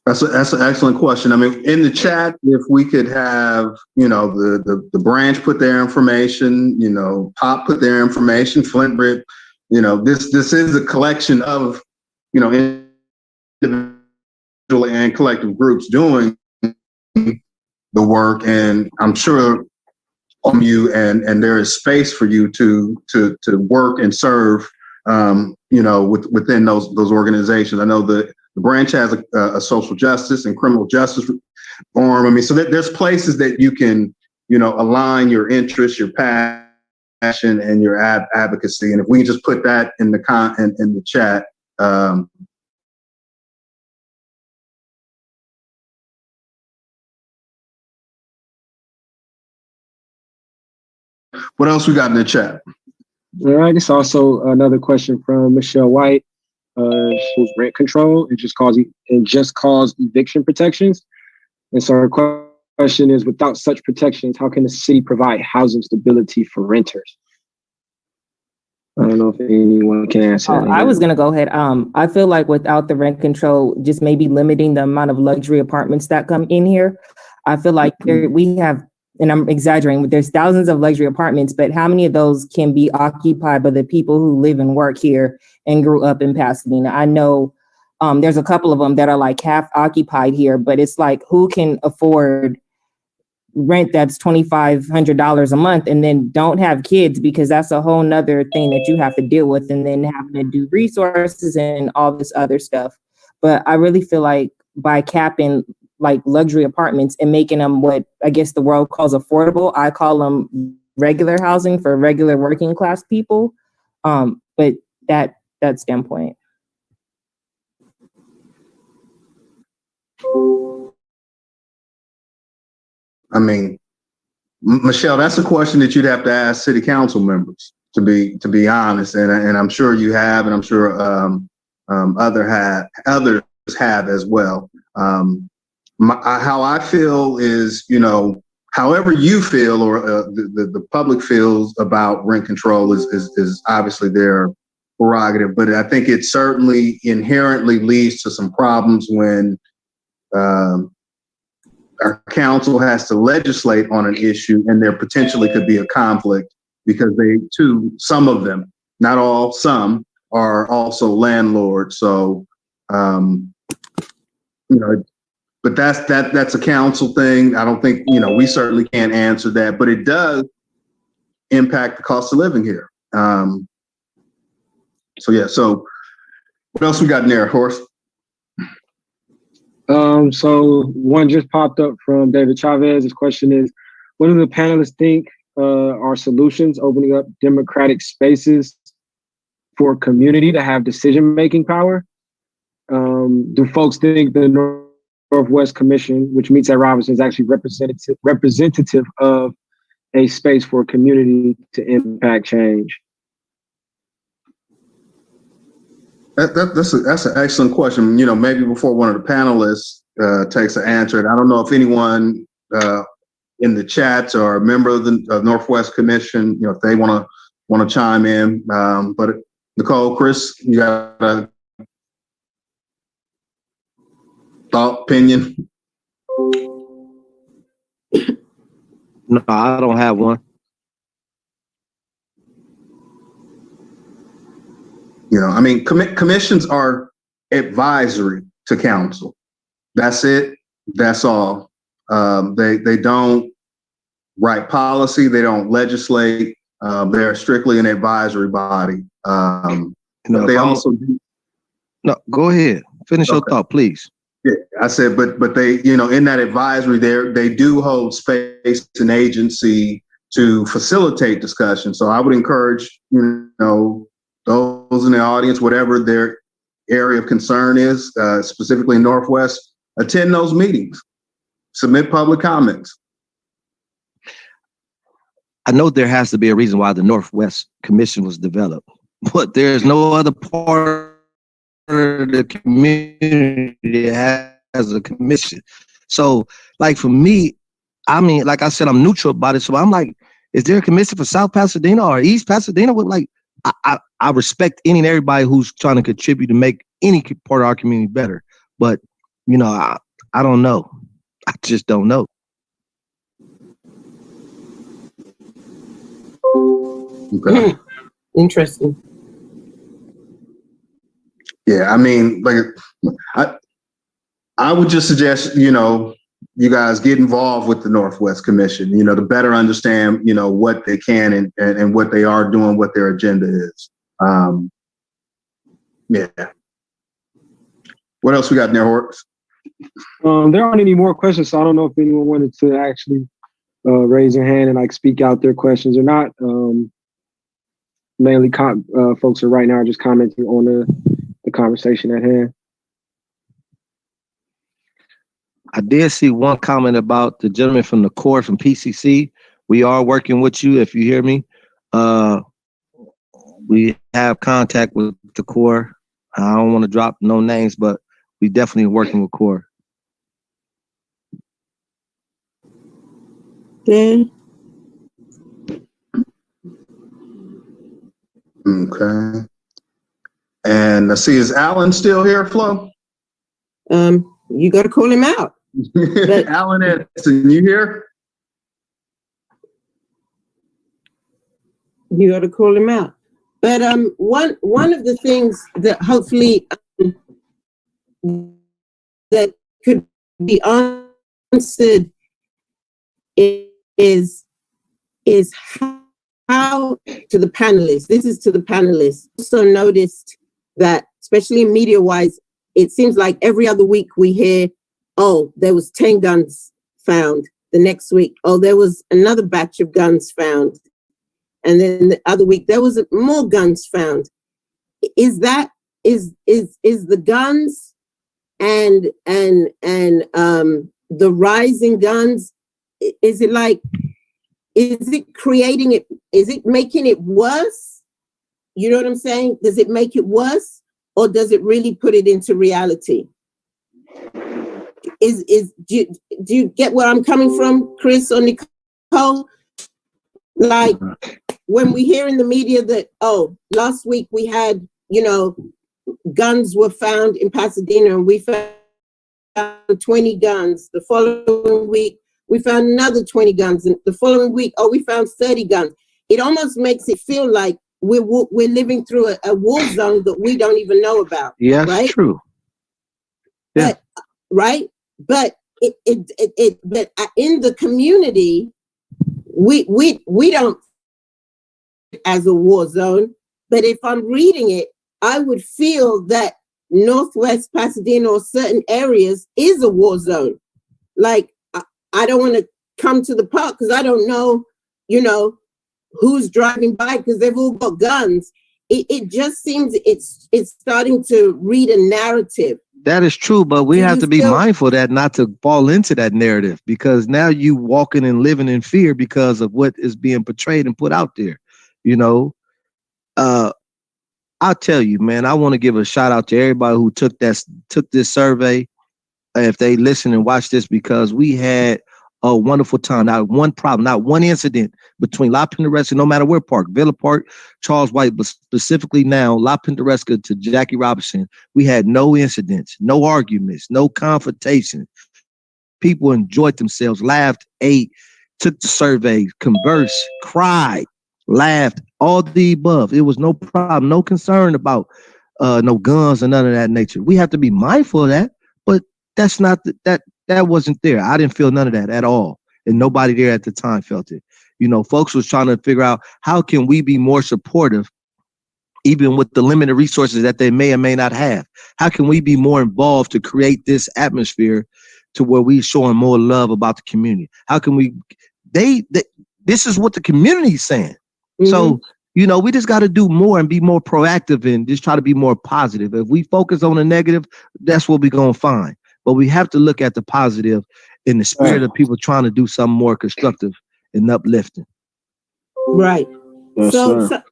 That's an excellent question. I mean, in the chat, if we could have, the branch put their information, Pop put their information, Flintbrit, this is a collection of, individual and collective groups doing the work. And I'm sure you and there is space for you to work and serve, within those organizations. I know the branch has a social justice and criminal justice reform. I mean, so there's places that you can, align your interests, your passion, and your advocacy. And if we can just put that in the chat. What else we got in the chat? All right. It's also another question from Michelle White, who's rent control and just cause eviction protections. And so her question is, without such protections, how can the city provide housing stability for renters? I don't know if anyone can answer that. I was going to go ahead. I feel like without the rent control, just maybe limiting the amount of luxury apartments that come in here. I feel like we have, and I'm exaggerating, but there's thousands of luxury apartments, but how many of those can be occupied by the people who live and work here and grew up in Pasadena? I know there's a couple of them that are like half occupied here, but it's like, who can afford rent that's $2,500 a month and then don't have kids, because that's a whole nother thing that you have to deal with, and then having to do resources and all this other stuff. But I really feel like by capping like luxury apartments and making them what I guess the world calls affordable, I call them regular housing for regular working class people. But that standpoint. I mean, Michelle, that's a question that you'd have to ask city council members, to be honest. And I'm sure you have, and I'm sure others have as well. How I feel is, however you feel or the public feels about rent control is obviously their prerogative. But I think it certainly inherently leads to some problems when our council has to legislate on an issue, and there potentially could be a conflict because some of them, not all, some are also landlords. So, but that's a council thing. I don't think, we certainly can't answer that, but it does impact the cost of living here. So what else we got in there, Horace? So one just popped up from David Chavez. His question is, what do the panelists think are solutions opening up democratic spaces for community to have decision-making power? Do folks think the Northwest Commission, which meets at Robinson, is actually representative of a space for community to impact change? That's an excellent question. Maybe before one of the panelists takes an answer, I don't know if anyone in the chats or a member of the Northwest Commission, if they want to chime in. But Nicole, Chris, you got a thought, opinion? No, I don't have one. Commissions are advisory to council. That's it. That's all. They don't write policy. They don't legislate. They're strictly an advisory body. They also do. No, go ahead. Finish your thought, please. Yeah, I said, but they, in that advisory, they do hold space and agency to facilitate discussion. So I would encourage, those in the audience, whatever their area of concern is, specifically in Northwest, attend those meetings, submit public comments. I know there has to be a reason why the Northwest Commission was developed, but there's no other part of the community that has a commission. So, like for me, like I said, I'm neutral about it. So I'm like, is there a commission for South Pasadena or East Pasadena? I respect any and everybody who's trying to contribute to make any part of our community better. But, you know, I don't know. I just don't know. Okay. Interesting. Yeah, I mean, like, I would just suggest, you know, you guys get involved with the Northwest Commission, you know, to better understand, you know, what they can and what they are doing, what their agenda is. Yeah. What else we got in there, Hortz? There aren't any more questions, so I don't know if anyone wanted to actually raise their hand and like speak out their questions or not. Mainly folks are right now just commenting on the conversation at hand. I did see one comment about the gentleman from the Corps from PCC. We are working with you, if you hear me. We have contact with the Corps. I don't want to drop no names, but we definitely working with Corps. Dan? Okay. And let's see, is Alan still here, Flo? You got to call him out. Alan Edson, you here? You got to call him out. But one of the things that hopefully that could be answered is how to the panelists. This is to the panelists. Also noticed that, especially media-wise, it seems like every other week we hear, oh, there was 10 guns found. The next week, oh, there was another batch of guns found. And then the other week, there was more guns found. Is the guns and the rising guns, is it creating it? Is it making it worse? You know what I'm saying? Does it make it worse, or does it really put it into reality? Do you get where I'm coming from, Chris or Nicole? Like, when we hear in the media that, oh, last week we had, you know, guns were found in Pasadena and we found 20 guns. The following week, we found another 20 guns. And the following week, oh, we found 30 guns. It almost makes it feel like we're living through a war zone that we don't even know about. Yeah, that's right? true. Yeah. But, right? But but in the community, we don't as a war zone. But if I'm reading it, I would feel that Northwest Pasadena or certain areas is a war zone. Like, I don't want to come to the park because I don't know, you know, who's driving by because they've all got guns. It just seems it's starting to read a narrative. That is true, but we have to be mindful that not to fall into that narrative, because now you walking and living in fear because of what is being portrayed and put out there. You know, I'll tell you, man, I want to give a shout out to everybody who took this survey. If they listen and watch this, because we had a wonderful time. Not one problem, not one incident between La Pintoresca, no matter where Park, Villa Park, Charles White, but specifically now La Pintoresca to Jackie Robinson. We had no incidents, no arguments, no confrontation. People enjoyed themselves, laughed, ate, took the survey, conversed, cried, laughed, all the above. It was no problem, no concern about no guns or none of that nature. We have to be mindful of that, but that's not that wasn't there. I didn't feel none of that at all. And nobody there at the time felt it. You know, folks was trying to figure out how can we be more supportive, even with the limited resources that they may or may not have. How can we be more involved to create this atmosphere to where we showing more love about the community? How can we, this is what the community is saying. Mm-hmm. So, you know, we just got to do more and be more proactive and just try to be more positive. If we focus on the negative, that's what we're going to find. But we have to look at the positive in the spirit of people trying to do something more constructive and uplifting. Right. Yes, so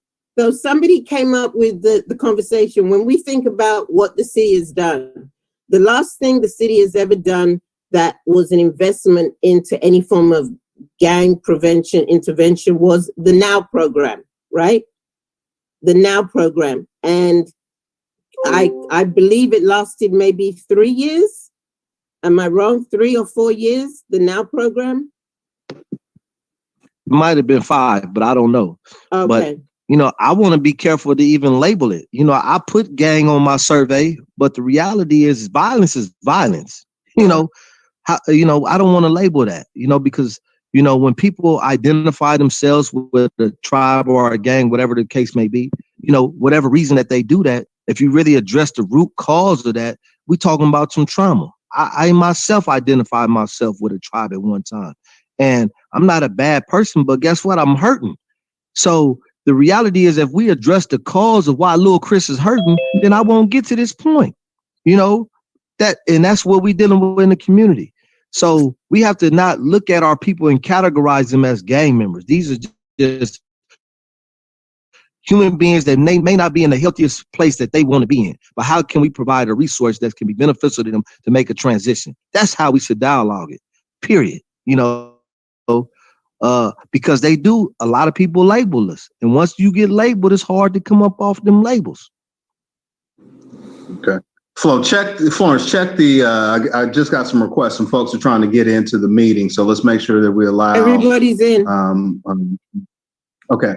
somebody came up with the conversation. When we think about what the city has done, the last thing the city has ever done that was an investment into any form of gang prevention intervention was the Now program, right? the Now program, and I believe it lasted maybe 3 years. Am I wrong? 3 or 4 years, the Now program? Might have been 5, but I don't know. Okay. But, you know, I want to be careful to even label it. You know, I put gang on my survey, but the reality is violence is violence. You know, I don't want to label that, you know, because, you know, when people identify themselves with a tribe or a gang, whatever the case may be, you know, whatever reason that they do that, if you really address the root cause of that, we're talking about some trauma. I myself identified myself with a tribe at one time. And I'm not a bad person, but guess what? I'm hurting. So the reality is, if we address the cause of why little Chris is hurting, then I won't get to this point. You know, that's what we're dealing with in the community. So we have to not look at our people and categorize them as gang members. These are just human beings that may not be in the healthiest place that they want to be in. But how can we provide a resource that can be beneficial to them to make a transition? That's how we should dialogue it, period. You know, because a lot of people label us. And once you get labeled, it's hard to come up off them labels. Okay. Florence, check the, I just got some requests. Some folks are trying to get into the meeting. So let's make sure that we allow. Everybody's in. Okay.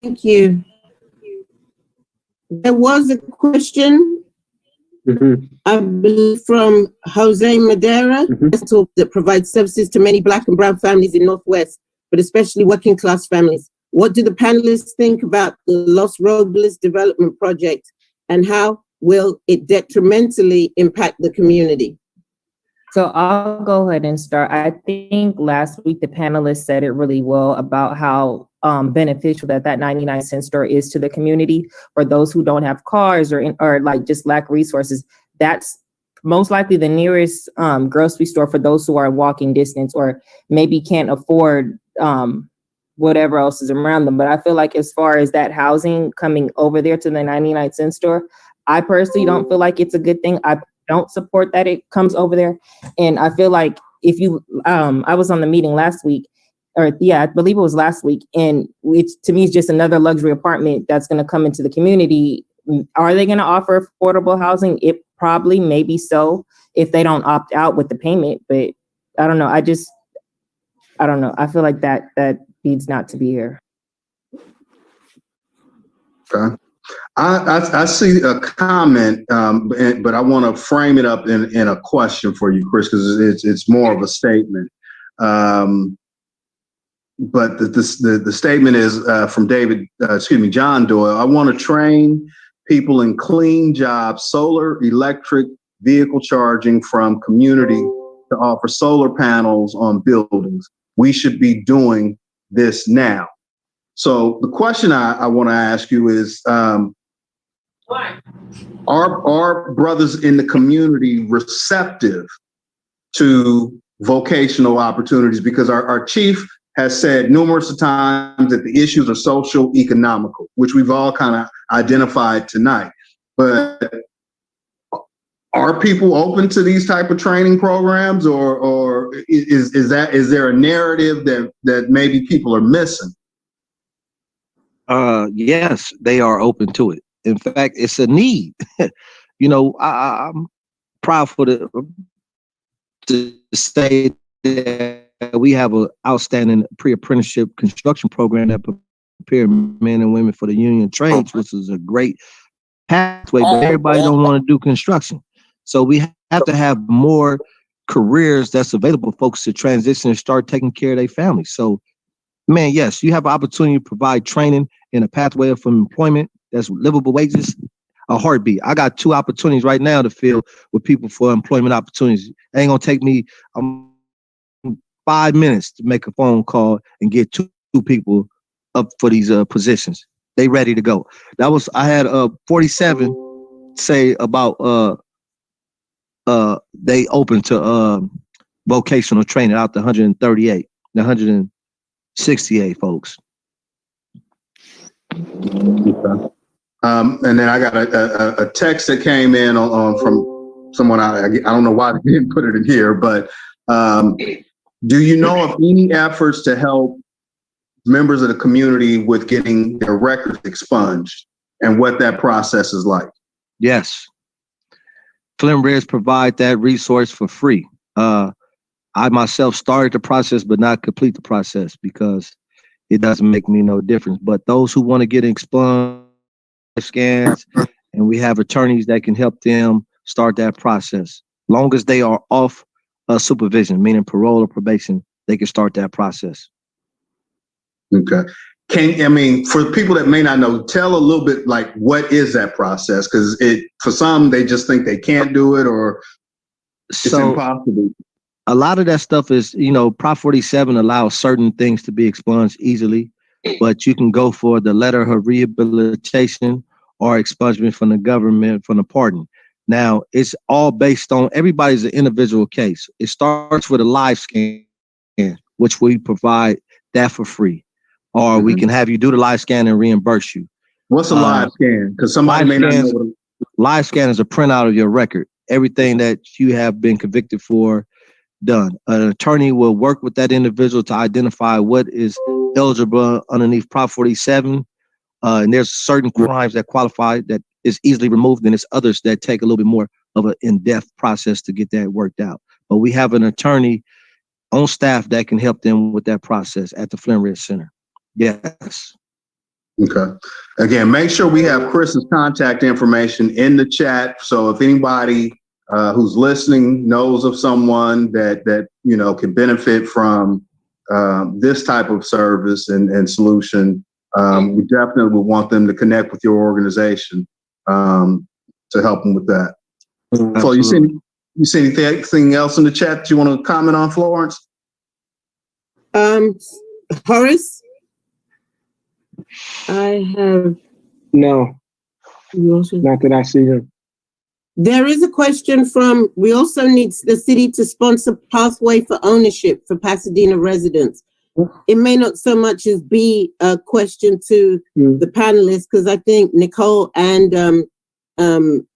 Thank you. There was a question, I believe, from Jose Madera, that provides services to many Black and Brown families in Northwest, but especially working class families. What do the panelists think about the Los Robles Development Project, and how will it detrimentally impact the community? So I'll go ahead and start. I think last week the panelists said it really well about how beneficial that 99-cent store is to the community for those who don't have cars or like just lack resources. That's most likely the nearest grocery store for those who are walking distance or maybe can't afford whatever else is around them. But I feel like as far as that housing coming over there to the 99-cent store, I personally don't feel like it's a good thing. I don't support that it comes over there. And I feel like if you, I was on the meeting last week, I believe it was last week. And to me, it's just another luxury apartment that's going to come into the community. Are they going to offer affordable housing? It probably, maybe so, if they don't opt out with the payment. But I don't know. I don't know. I feel like that needs not to be here. Okay. I see a comment, but I want to frame it up in a question for you, Chris, because it's more of a statement. But the statement is from John Doyle. I want to train people in clean jobs, solar, electric, vehicle charging from community to offer solar panels on buildings. We should be doing this now. So the question I want to ask you is, are brothers in the community receptive to vocational opportunities? Because our chief has said numerous times that the issues are social, economical, which we've all kind of identified tonight. But are people open to these type of training programs, or is there a narrative that maybe people are missing? Yes, they are open to it. In fact, it's a need. You know, I'm proud to say that we have an outstanding pre-apprenticeship construction program that prepare men and women for the union trades, which is a great pathway, but everybody don't want to do construction. So we have to have more careers that's available for folks to transition and start taking care of their families. So, man, yes, you have an opportunity to provide training in a pathway of employment that's livable wages, a heartbeat. I got 2 opportunities right now to fill with people for employment opportunities. It ain't gonna take me 5 minutes to make a phone call and get 2 people up for these positions. They ready to go. I had 47 say about they open to vocational training out to 138, the 168 folks. And then I got a text that came in from someone, I don't know why they didn't put it in here, but do you know of any efforts to help members of the community with getting their records expunged and what that process is like? Yes. Flint Ridge provide that resource for free. I myself started the process, but not complete the process because it doesn't make me no difference. But those who want to get expunged scans, and we have attorneys that can help them start that process. Long as they are off supervision, meaning parole or probation, they can start that process. Okay. For people that may not know, tell a little bit like what is that process? Because for some, they just think they can't do it or it's impossible. A lot of that stuff is, Prop 47 allows certain things to be expunged easily, but you can go for the letter of rehabilitation or expungement from the government from the pardon. Now, it's all based on everybody's an individual case. It starts with a live scan, which we provide that for free, or we can have you do the live scan and reimburse you. What's a live scan? Because somebody may not know. Live scan is a printout of your record, everything that you have been convicted for. Done. An attorney will work with that individual to identify what is eligible underneath Prop 47. And there's certain crimes that qualify that is easily removed, and there's others that take a little bit more of an in-depth process to get that worked out. But we have an attorney on staff that can help them with that process at the Flint Ridge Center. Yes. Okay. Again, make sure we have Chris's contact information in the chat. So if anybody who's listening knows of someone that can benefit from this type of service and solution, we definitely would want them to connect with your organization to help them with that. So you see anything else in the chat that you want to comment on, Florence? Horace, I have No, not that I see them. There is a question from, we also need the city to sponsor pathway for ownership for Pasadena residents. It may not so much as be a question to the panelists, because I think Nicole and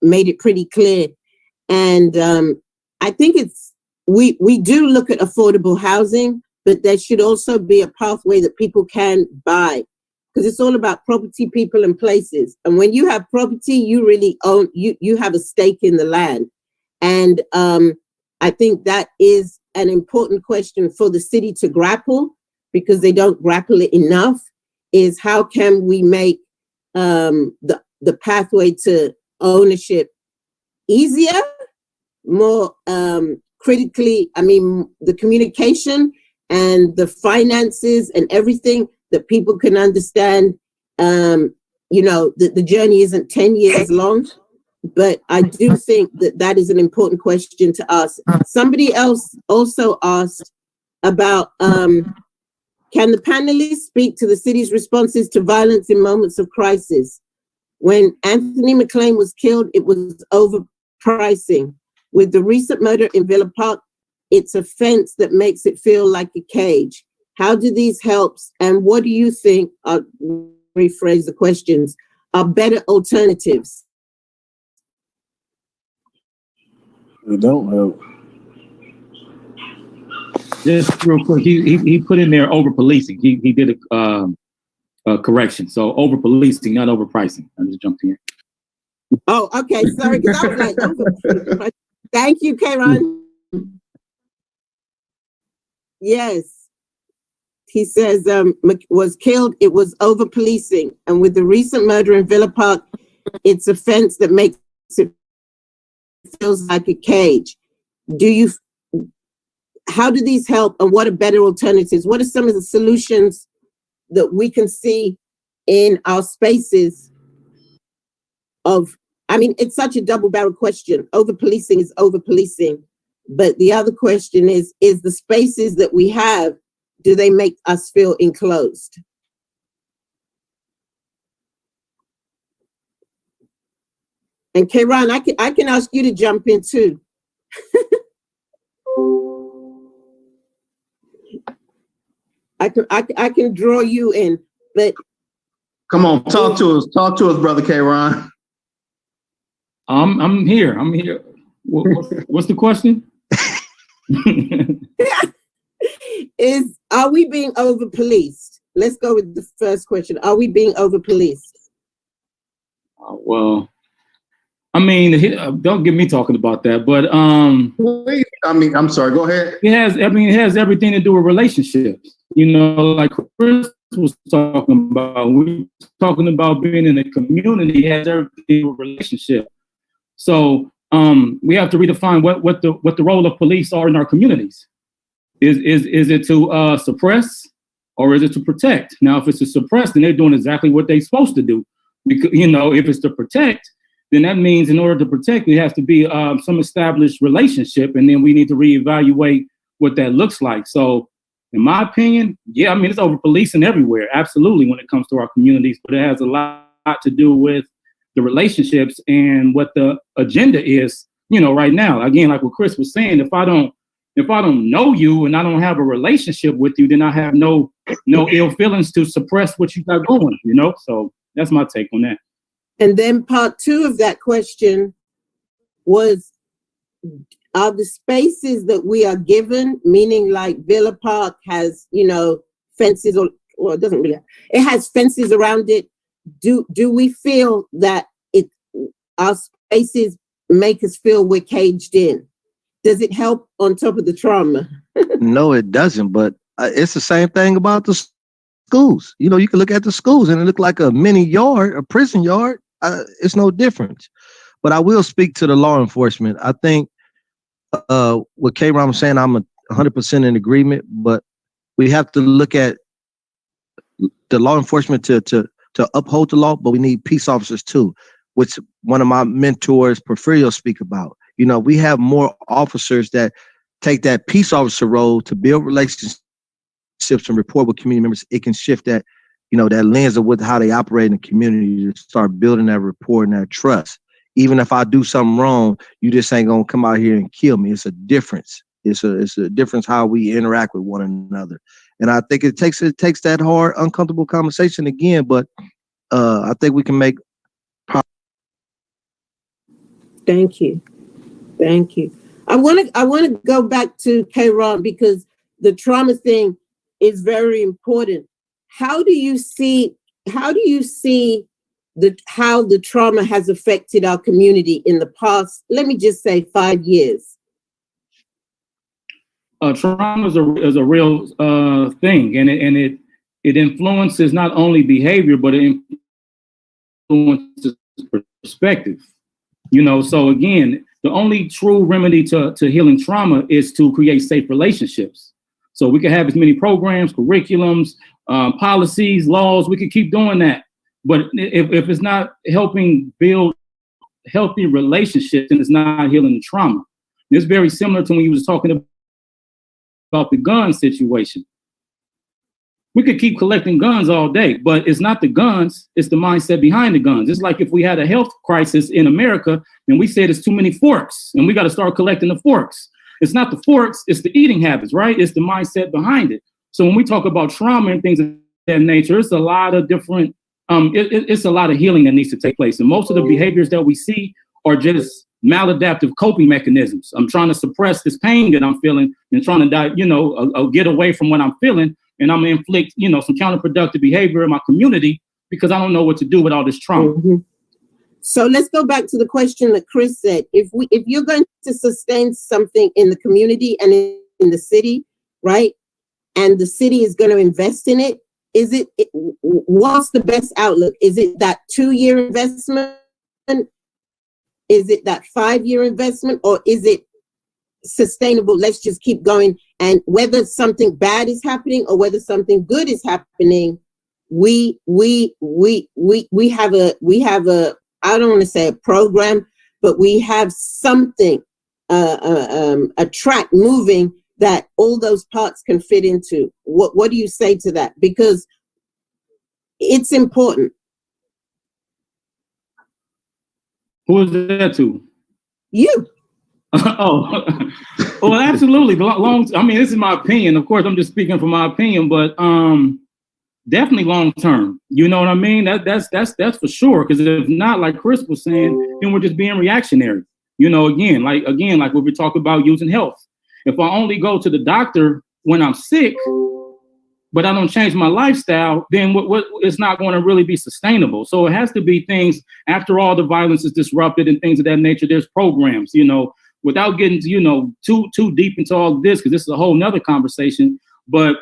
made it pretty clear. And I think we do look at affordable housing, but there should also be a pathway that people can buy, because it's all about property, people, and places. And when you have property, you really own, you have a stake in the land. And I think that is an important question for the city to grapple, because they don't grapple it enough, is how can we make the pathway to ownership easier, more critically, the communication and the finances and everything, that people can understand, the journey isn't 10 years long. But I do think that is an important question to ask. Somebody else also asked about, can the panelists speak to the city's responses to violence in moments of crisis? When Anthony McLean was killed, it was overpricing. With the recent murder in Villa Park, it's a fence that makes it feel like a cage. How do these help? And what do you think, I'll rephrase the questions, are better alternatives? They don't help. Just real quick, he put in there over policing. He did a correction. So over policing, not over pricing. I just jumped in. Oh, okay. Sorry, because I was like, over. Thank you, Karen. Yes. He says, was killed, it was over policing. And with the recent murder in Villa Park, it's a fence that makes it feels like a cage. How do these help, and what are better alternatives? What are some of the solutions that we can see in our spaces it's such a double-barrel question. Over-policing is over-policing. But the other question is the spaces that we have, do they make us feel enclosed? And Kayron, I can ask you to jump in too. I can draw you in, but come on, talk to us, brother Kayron. I'm here. What's the question? Are we being over policed? Let's go with the first question. Are we being over policed? Well, I mean, don't get me talking about that, but I'm sorry, go ahead. it has everything to do with relationships. Like Chris was talking about. We're talking about being in a community. It has everything to do with relationship. So we have to redefine what the role of police are in our communities. Is it to suppress, or is it to protect? Now, if it's to suppress, then they're doing exactly what they're supposed to do. Because if it's to protect, then that means in order to protect, there has to be some established relationship, and then we need to reevaluate what that looks like. So, in my opinion, yeah, I mean, it's over policing everywhere, absolutely, when it comes to our communities, but it has a lot to do with the relationships and what the agenda is, right now. Again, like what Chris was saying, if I don't know you and I don't have a relationship with you, then I have no ill feelings to suppress what you got going, So that's my take on that. And then part two of that question was, are the spaces that we are given, meaning like Villa Park has, fences, or it doesn't really, it has fences around it. Do we feel that our spaces make us feel we're caged in? Does it help on top of the trauma? No, it doesn't. But it's the same thing about the schools. You can look at the schools and it look like a mini yard, a prison yard. It's no different. But I will speak to the law enforcement. I think what K-Ron was saying, I'm 100% in agreement. But we have to look at the law enforcement to uphold the law, but we need peace officers too, which one of my mentors, Porfirio, speak about. We have more officers that take that peace officer role to build relationships and report with community members. It can shift that, that lens of how they operate in the community to start building that rapport and that trust. Even if I do something wrong, you just ain't gonna come out here and kill me. It's a difference. It's a difference how we interact with one another. And I think it takes that hard, uncomfortable conversation again, but I think we can make. Thank you. I want to go back to K-Ron because the trauma thing is very important. How do you see how the trauma has affected our community in the past, let me just say 5 years? Trauma is a real thing, and it influences not only behavior, but it influences perspective. So again, the only true remedy to healing trauma is to create safe relationships. So we can have as many programs, curriculums, policies, laws. We could keep doing that. But if it's not helping build healthy relationships, then it's not healing the trauma. It's very similar to when you was talking about the gun situation. We could keep collecting guns all day, but it's not the guns, it's the mindset behind the guns. It's like if we had a health crisis in America and we said it's too many forks and we got to start collecting the forks. It's not the forks, it's the eating habits, right? It's the mindset behind it. So when we talk about trauma and things of that nature, it's a lot of different, it's a lot of healing that needs to take place. And most of the behaviors that we see are just maladaptive coping mechanisms. I'm trying to suppress this pain that I'm feeling and trying to, get away from what I'm feeling. And I'm gonna inflict, some counterproductive behavior in my community because I don't know what to do with all this trauma. Mm-hmm. So let's go back to the question that Chris said. If you're going to sustain something in the community and in the city, right, and the city is going to invest in it, what's the best outlook? Is it that 2-year investment? Is it that 5-year investment, or is it sustainable? Let's just keep going. And whether something bad is happening or whether something good is happening, we have a I don't want to say a program, but we have something, a track moving that all those parts can fit into. What do you say to that? Because it's important. Who is that to? You. Oh, well, absolutely. This is my opinion. Of course, I'm just speaking from my opinion, but definitely long term. You know what I mean? That's for sure. Because if not, like Chris was saying, then we're just being reactionary. You know, again, like when we talk about using health. If I only go to the doctor when I'm sick, but I don't change my lifestyle, then what it's not going to really be sustainable. So it has to be things after all the violence is disrupted and things of that nature. There's programs, you know, without getting to, you know, too deep into all of this, because this is a whole nother conversation. But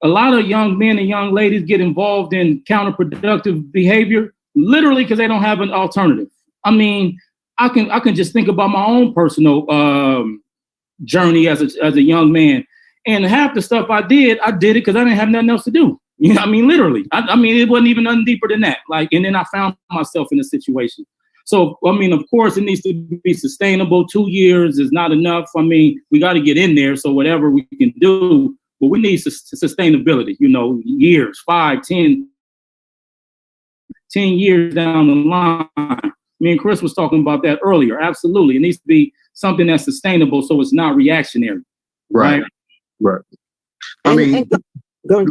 a lot of young men and young ladies get involved in counterproductive behavior, literally because they don't have an alternative. I mean, I can just think about my own personal journey as a young man. And half the stuff I did it because I didn't have nothing else to do. You know, I mean, literally. I mean, it wasn't even nothing deeper than that. Like, and then I found myself in a situation. So, I mean, of course, it needs to be sustainable. 2 years is not enough. I mean, we got to get in there. So whatever we can do, but we need sustainability, you know, years, 5, 10 years down the line. Me and Chris was talking about that earlier. Absolutely. It needs to be something that's sustainable so it's not reactionary. Right. I mean, I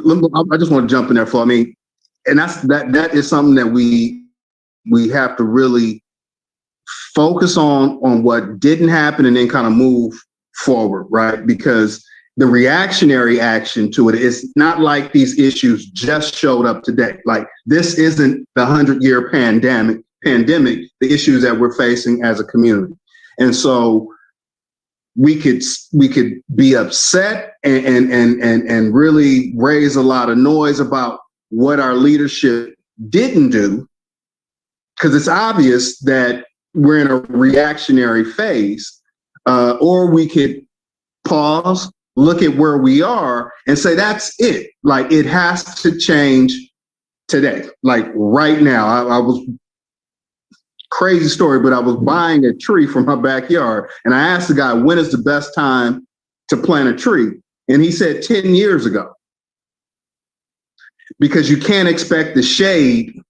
just want to jump in there, Flo. I mean, and that is something that we have to really focus on what didn't happen and then kind of move forward, right? Because the reactionary action to it is not like these issues just showed up today. Like, this isn't the 100-year pandemic, the issues that we're facing as a community. And so we could be upset and really raise a lot of noise about what our leadership didn't do, because it's obvious that we're in a reactionary phase, or we could pause, look at where we are and say, that's it. Like, it has to change today. Like right now, I was crazy story, but I was buying a tree from my backyard and I asked the guy, when is the best time to plant a tree? And he said 10 years ago, because you can't expect the shade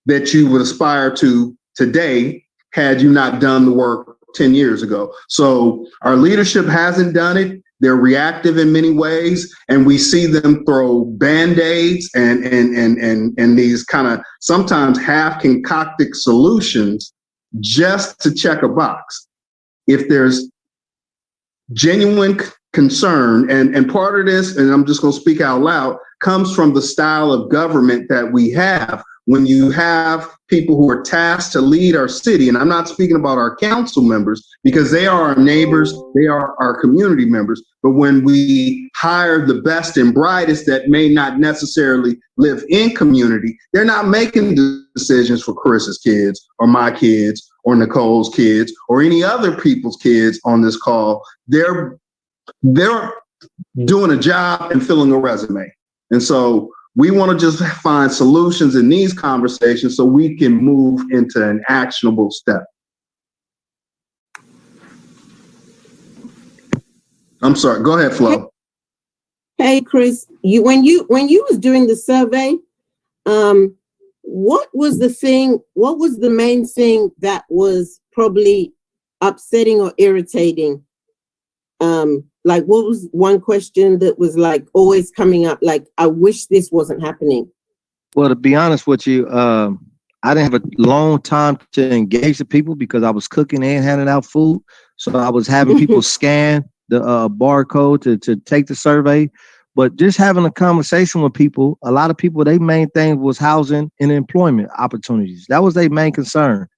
that you would aspire to today had you not done the work 10 years ago. So our leadership hasn't done it. They're reactive in many ways, and we see them throw band-aids and these kind of sometimes half concocted solutions just to check a box. If there's genuine concern, and part of this, and I'm just going to speak out loud, comes from the style of government that we have. When you have people who are tasked to lead our city, and I'm not speaking about our council members because they are our neighbors, they are our community members, but when we hire the best and brightest that may not necessarily live in community, they're not making decisions for Chris's kids or my kids or Nicole's kids or any other people's kids on this call. They're doing a job and filling a resume. And so we want to just find solutions in these conversations so we can move into an actionable step. I'm sorry. Go ahead, Flo. Hey, Chris, when you was doing the survey, what was the main thing that was probably upsetting or irritating? Like, what was one question that was like always coming up? Like, I wish this wasn't happening. Well, to be honest with you, I didn't have a long time to engage the people because I was cooking and handing out food. So I was having people scan the barcode to take the survey. But just having a conversation with people, a lot of people, their main thing was housing and employment opportunities. That was their main concern.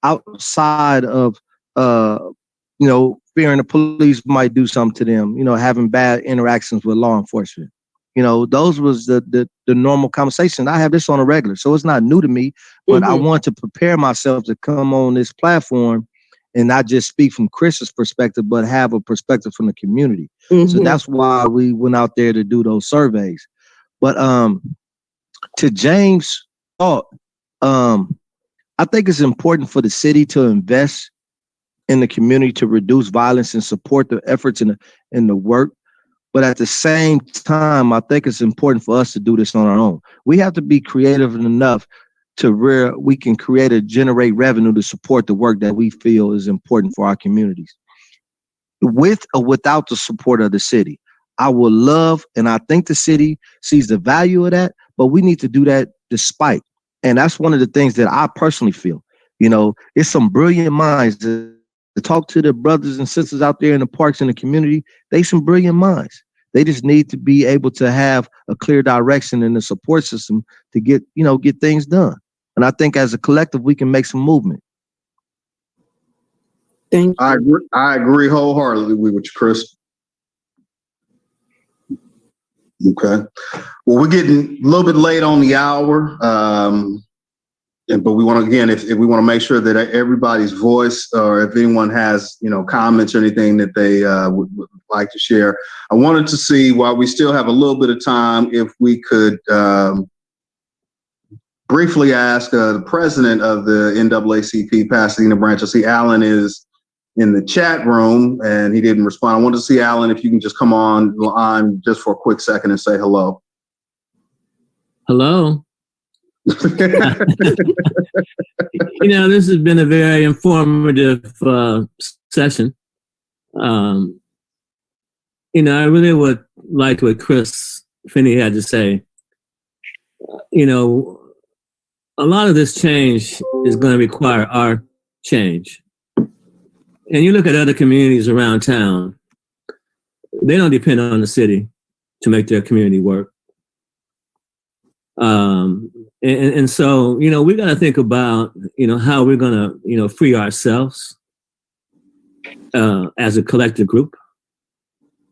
Outside of, fearing the police might do something to them, having bad interactions with law enforcement. Those was the normal conversation. I have this on a regular, so it's not new to me, but I want to prepare myself to come on this platform and not just speak from Chris's perspective, but have a perspective from the community. So that's why we went out there to do those surveys. But to James' thought, I think it's important for the city to invest in the community to reduce violence and support the efforts in the work. But at the same time, I think it's important for us to do this on our own. We have to be creative enough to where we can generate revenue to support the work that we feel is important for our communities. With or without the support of the city, I would love, and I think the city sees the value of that, but we need to do that despite. And that's one of the things that I personally feel. It's some brilliant minds to talk to the brothers and sisters out there in the parks and the community. They some brilliant minds. They just need to be able to have a clear direction and a support system to get things done. And I think as a collective, we can make some movement. Thank you. I agree wholeheartedly with you, Chris. Okay. Well, we're getting a little bit late on the hour. But we want to, again, if we want to make sure that everybody's voice, or if anyone has, comments or anything that they would like to share, I wanted to see, while we still have a little bit of time, if we could briefly ask the president of the NAACP Pasadena branch. I see Alan is in the chat room and he didn't respond. I wanted to see, Alan, if you can just come on just for a quick second and say hello. Hello. This has been a very informative session. I really would like what Chris Finney had to say. A lot of this change is going to require our change. And you look at other communities around town, they don't depend on the city to make their community work. And so, we got to think about, how we're going to, free ourselves as a collective group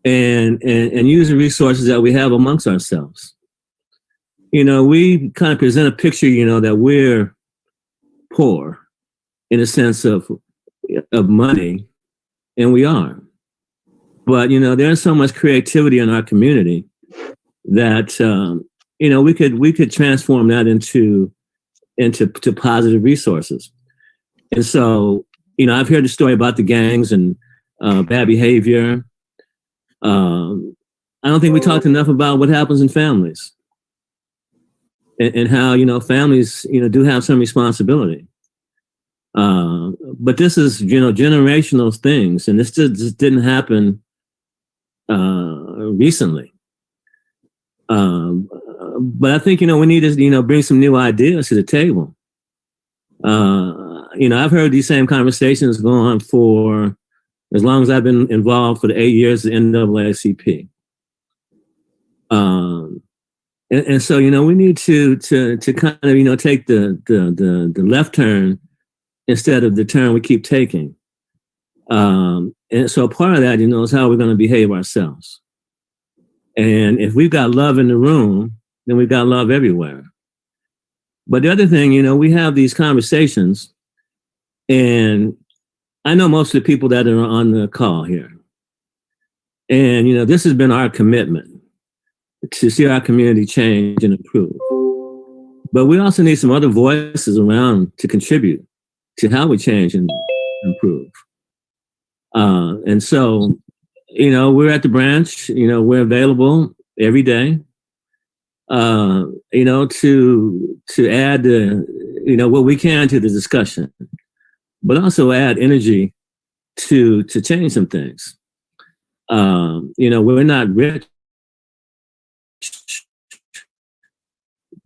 and use the resources that we have amongst ourselves. We kind of present a picture, that we're poor in a sense of money, and we are. But, there's so much creativity in our community that, we could transform that into positive resources. And so, I've heard the story about the gangs and bad behavior. I don't think we talked enough about what happens in families and how, families, do have some responsibility. But this is, generational things, and this just didn't happen recently. But I think, we need to, bring some new ideas to the table. I've heard these same conversations go on for as long as I've been involved, for the 8 years of NAACP. And so, we need to kind of, take the left turn instead of the turn we keep taking. And so part of that, is how we're going to behave ourselves. And if we've got love in the room, then we've got love everywhere. But the other thing, we have these conversations, and I know most of the people that are on the call here. And, this has been our commitment to see our community change and improve. But we also need some other voices around to contribute to how we change and improve. And so, we're at the branch, we're available every day, to add, what we can to the discussion, but also add energy to change some things. We're not rich,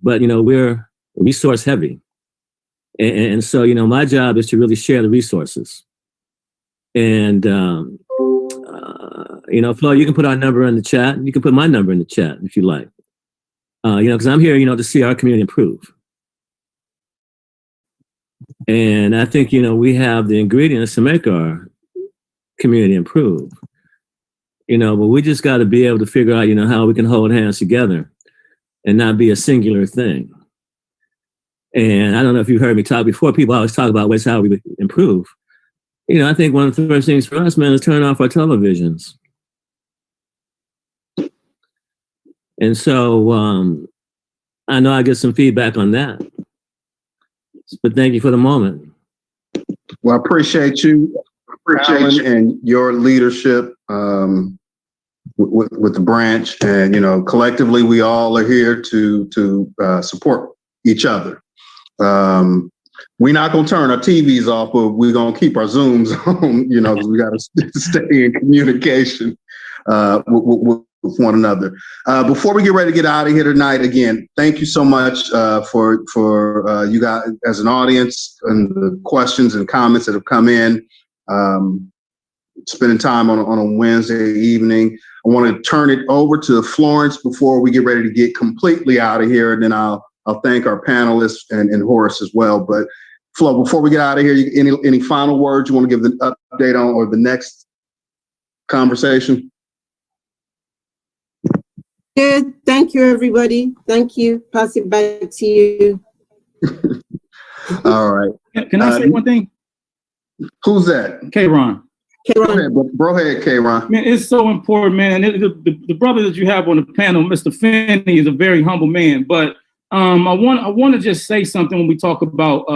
but, we're resource heavy. And so, my job is to really share the resources. And, Flo, you can put our number in the chat. You can put my number in the chat if you like. Because I'm here, to see our community improve. And I think, we have the ingredients to make our community improve. But we just got to be able to figure out, how we can hold hands together and not be a singular thing. And I don't know if you've heard me talk before. People always talk about ways how we improve. I think one of the first things for us, man, is turn off our televisions. And so I know I get some feedback on that. But thank you for the moment. Well, I appreciate you, Alan, and your leadership with the branch. And, collectively, we all are here to support each other. We're not going to turn our TVs off, but we're going to keep our Zooms on, because we got to stay in communication with one another. Before we get ready to get out of here tonight, again, thank you so much for you guys as an audience and the questions and comments that have come in. spending time on a Wednesday evening. I want to turn it over to Florence before we get ready to get completely out of here, and then I'll thank our panelists and Horace as well. But Flo, before we get out of here, any final words you want to give the update on or the next conversation? Good. Thank you, everybody. Thank you. Pass it back to you. All right. Can I say one thing? Who's that? K-Ron. Bro ahead, K-Ron. Man, it's so important, man. And the brother that you have on the panel, Mr. Finney, is a very humble man. But I want to just say something when we talk about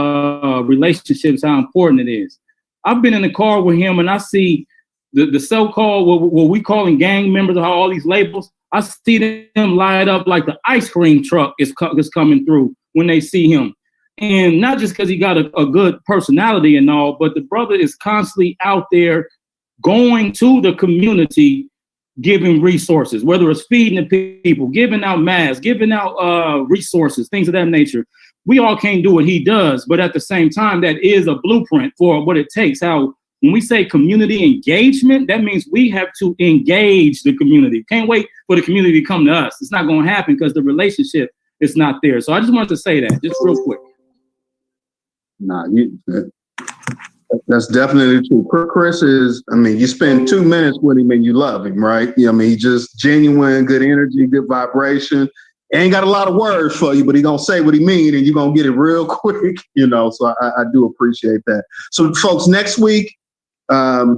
relationships, how important it is. I've been in the car with him, and I see the so-called what we calling gang members, how all these labels. I see them light up like the ice cream truck is coming through when they see him. And not just because he got a good personality and all, but the brother is constantly out there going to the community, giving resources, whether it's feeding the people, giving out masks, giving out resources, things of that nature. We all can't do what he does, but at the same time, that is a blueprint for what it takes. How when we say community engagement, that means we have to engage the community. Can't wait for the community to come to us. It's not going to happen because the relationship is not there. So I just wanted to say that just real quick. Nah, that's definitely true. Chris is, I mean, you spend 2 minutes with him and you love him, right? I mean, he's just genuine, good energy, good vibration. Ain't got a lot of words for you, but he gonna say what he mean and you're gonna get it real quick, so I do appreciate that. So folks, next week, sorry,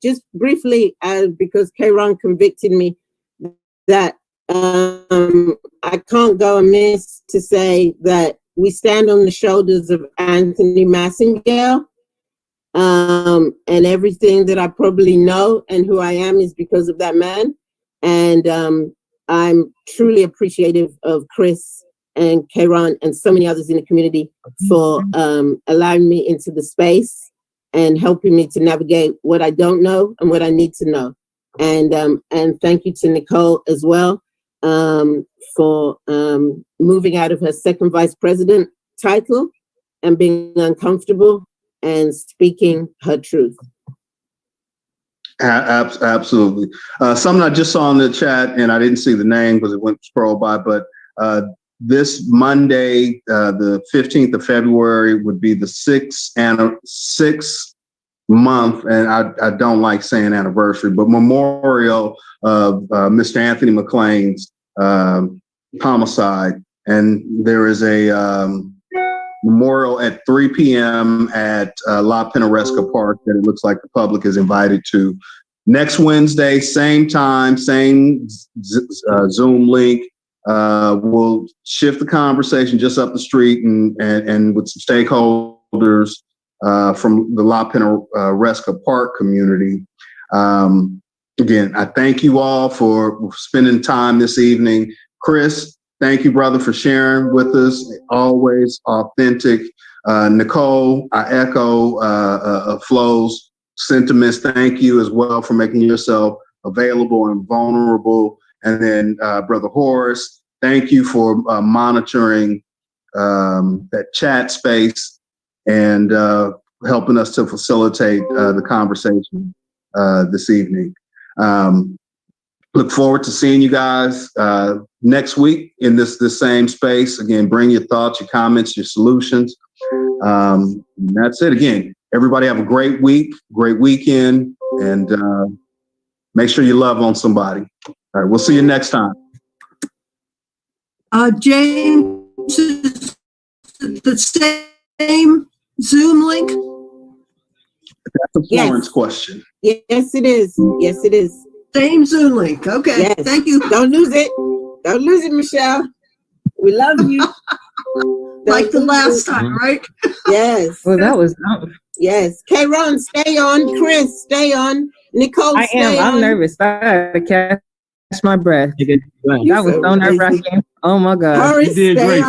just briefly, because K-Ron convicted me that I can't go amiss to say that we stand on the shoulders of Anthony Massingale, and everything that I probably know and who I am is because of that man. And I'm truly appreciative of Chris and K-Ron and so many others in the community for allowing me into the space and helping me to navigate what I don't know and what I need to know. And thank you to Nicole as well for moving out of her second vice president title and being uncomfortable and speaking her truth. Absolutely. Something I just saw in the chat, and I didn't see the name because it went scroll by, but this Monday, the 15th of February, would be the sixth month, and I don't like saying anniversary, but memorial of Mr. Anthony McLean's homicide. And there is a memorial at 3 p.m. at La Pinnaresca Park that it looks like the public is invited to. Next Wednesday, same time, same Zoom link. We'll shift the conversation just up the street and with some stakeholders from the La Pinnaresca Park community. Again, I thank you all for spending time this evening. Chris, thank you, brother, for sharing with us. Always authentic. Nicole, I echo Flo's sentiments. Thank you as well for making yourself available and vulnerable. And then Brother Horace, thank you for monitoring that chat space and helping us to facilitate the conversation this evening. Look forward to seeing you guys next week in this same space. Again, bring your thoughts, your comments, your solutions. That's it. Again, everybody have a great week, great weekend, and make sure you love on somebody. All right, we'll see you next time. James, is the same Zoom link? That's a Florence question. Yes, it is. Yes, it is. Same Zoom link. Okay. Yes. Thank you. Don't lose it. Don't lose it, Michelle. We love you. Like the last time, right? Yes. Well, that was. Yes. K-Ron, stay on. Chris, stay on. Nicole, I am. I'm nervous. I gotta catch my breath. That was so nerve-wracking. Oh my God. Horace, You did great.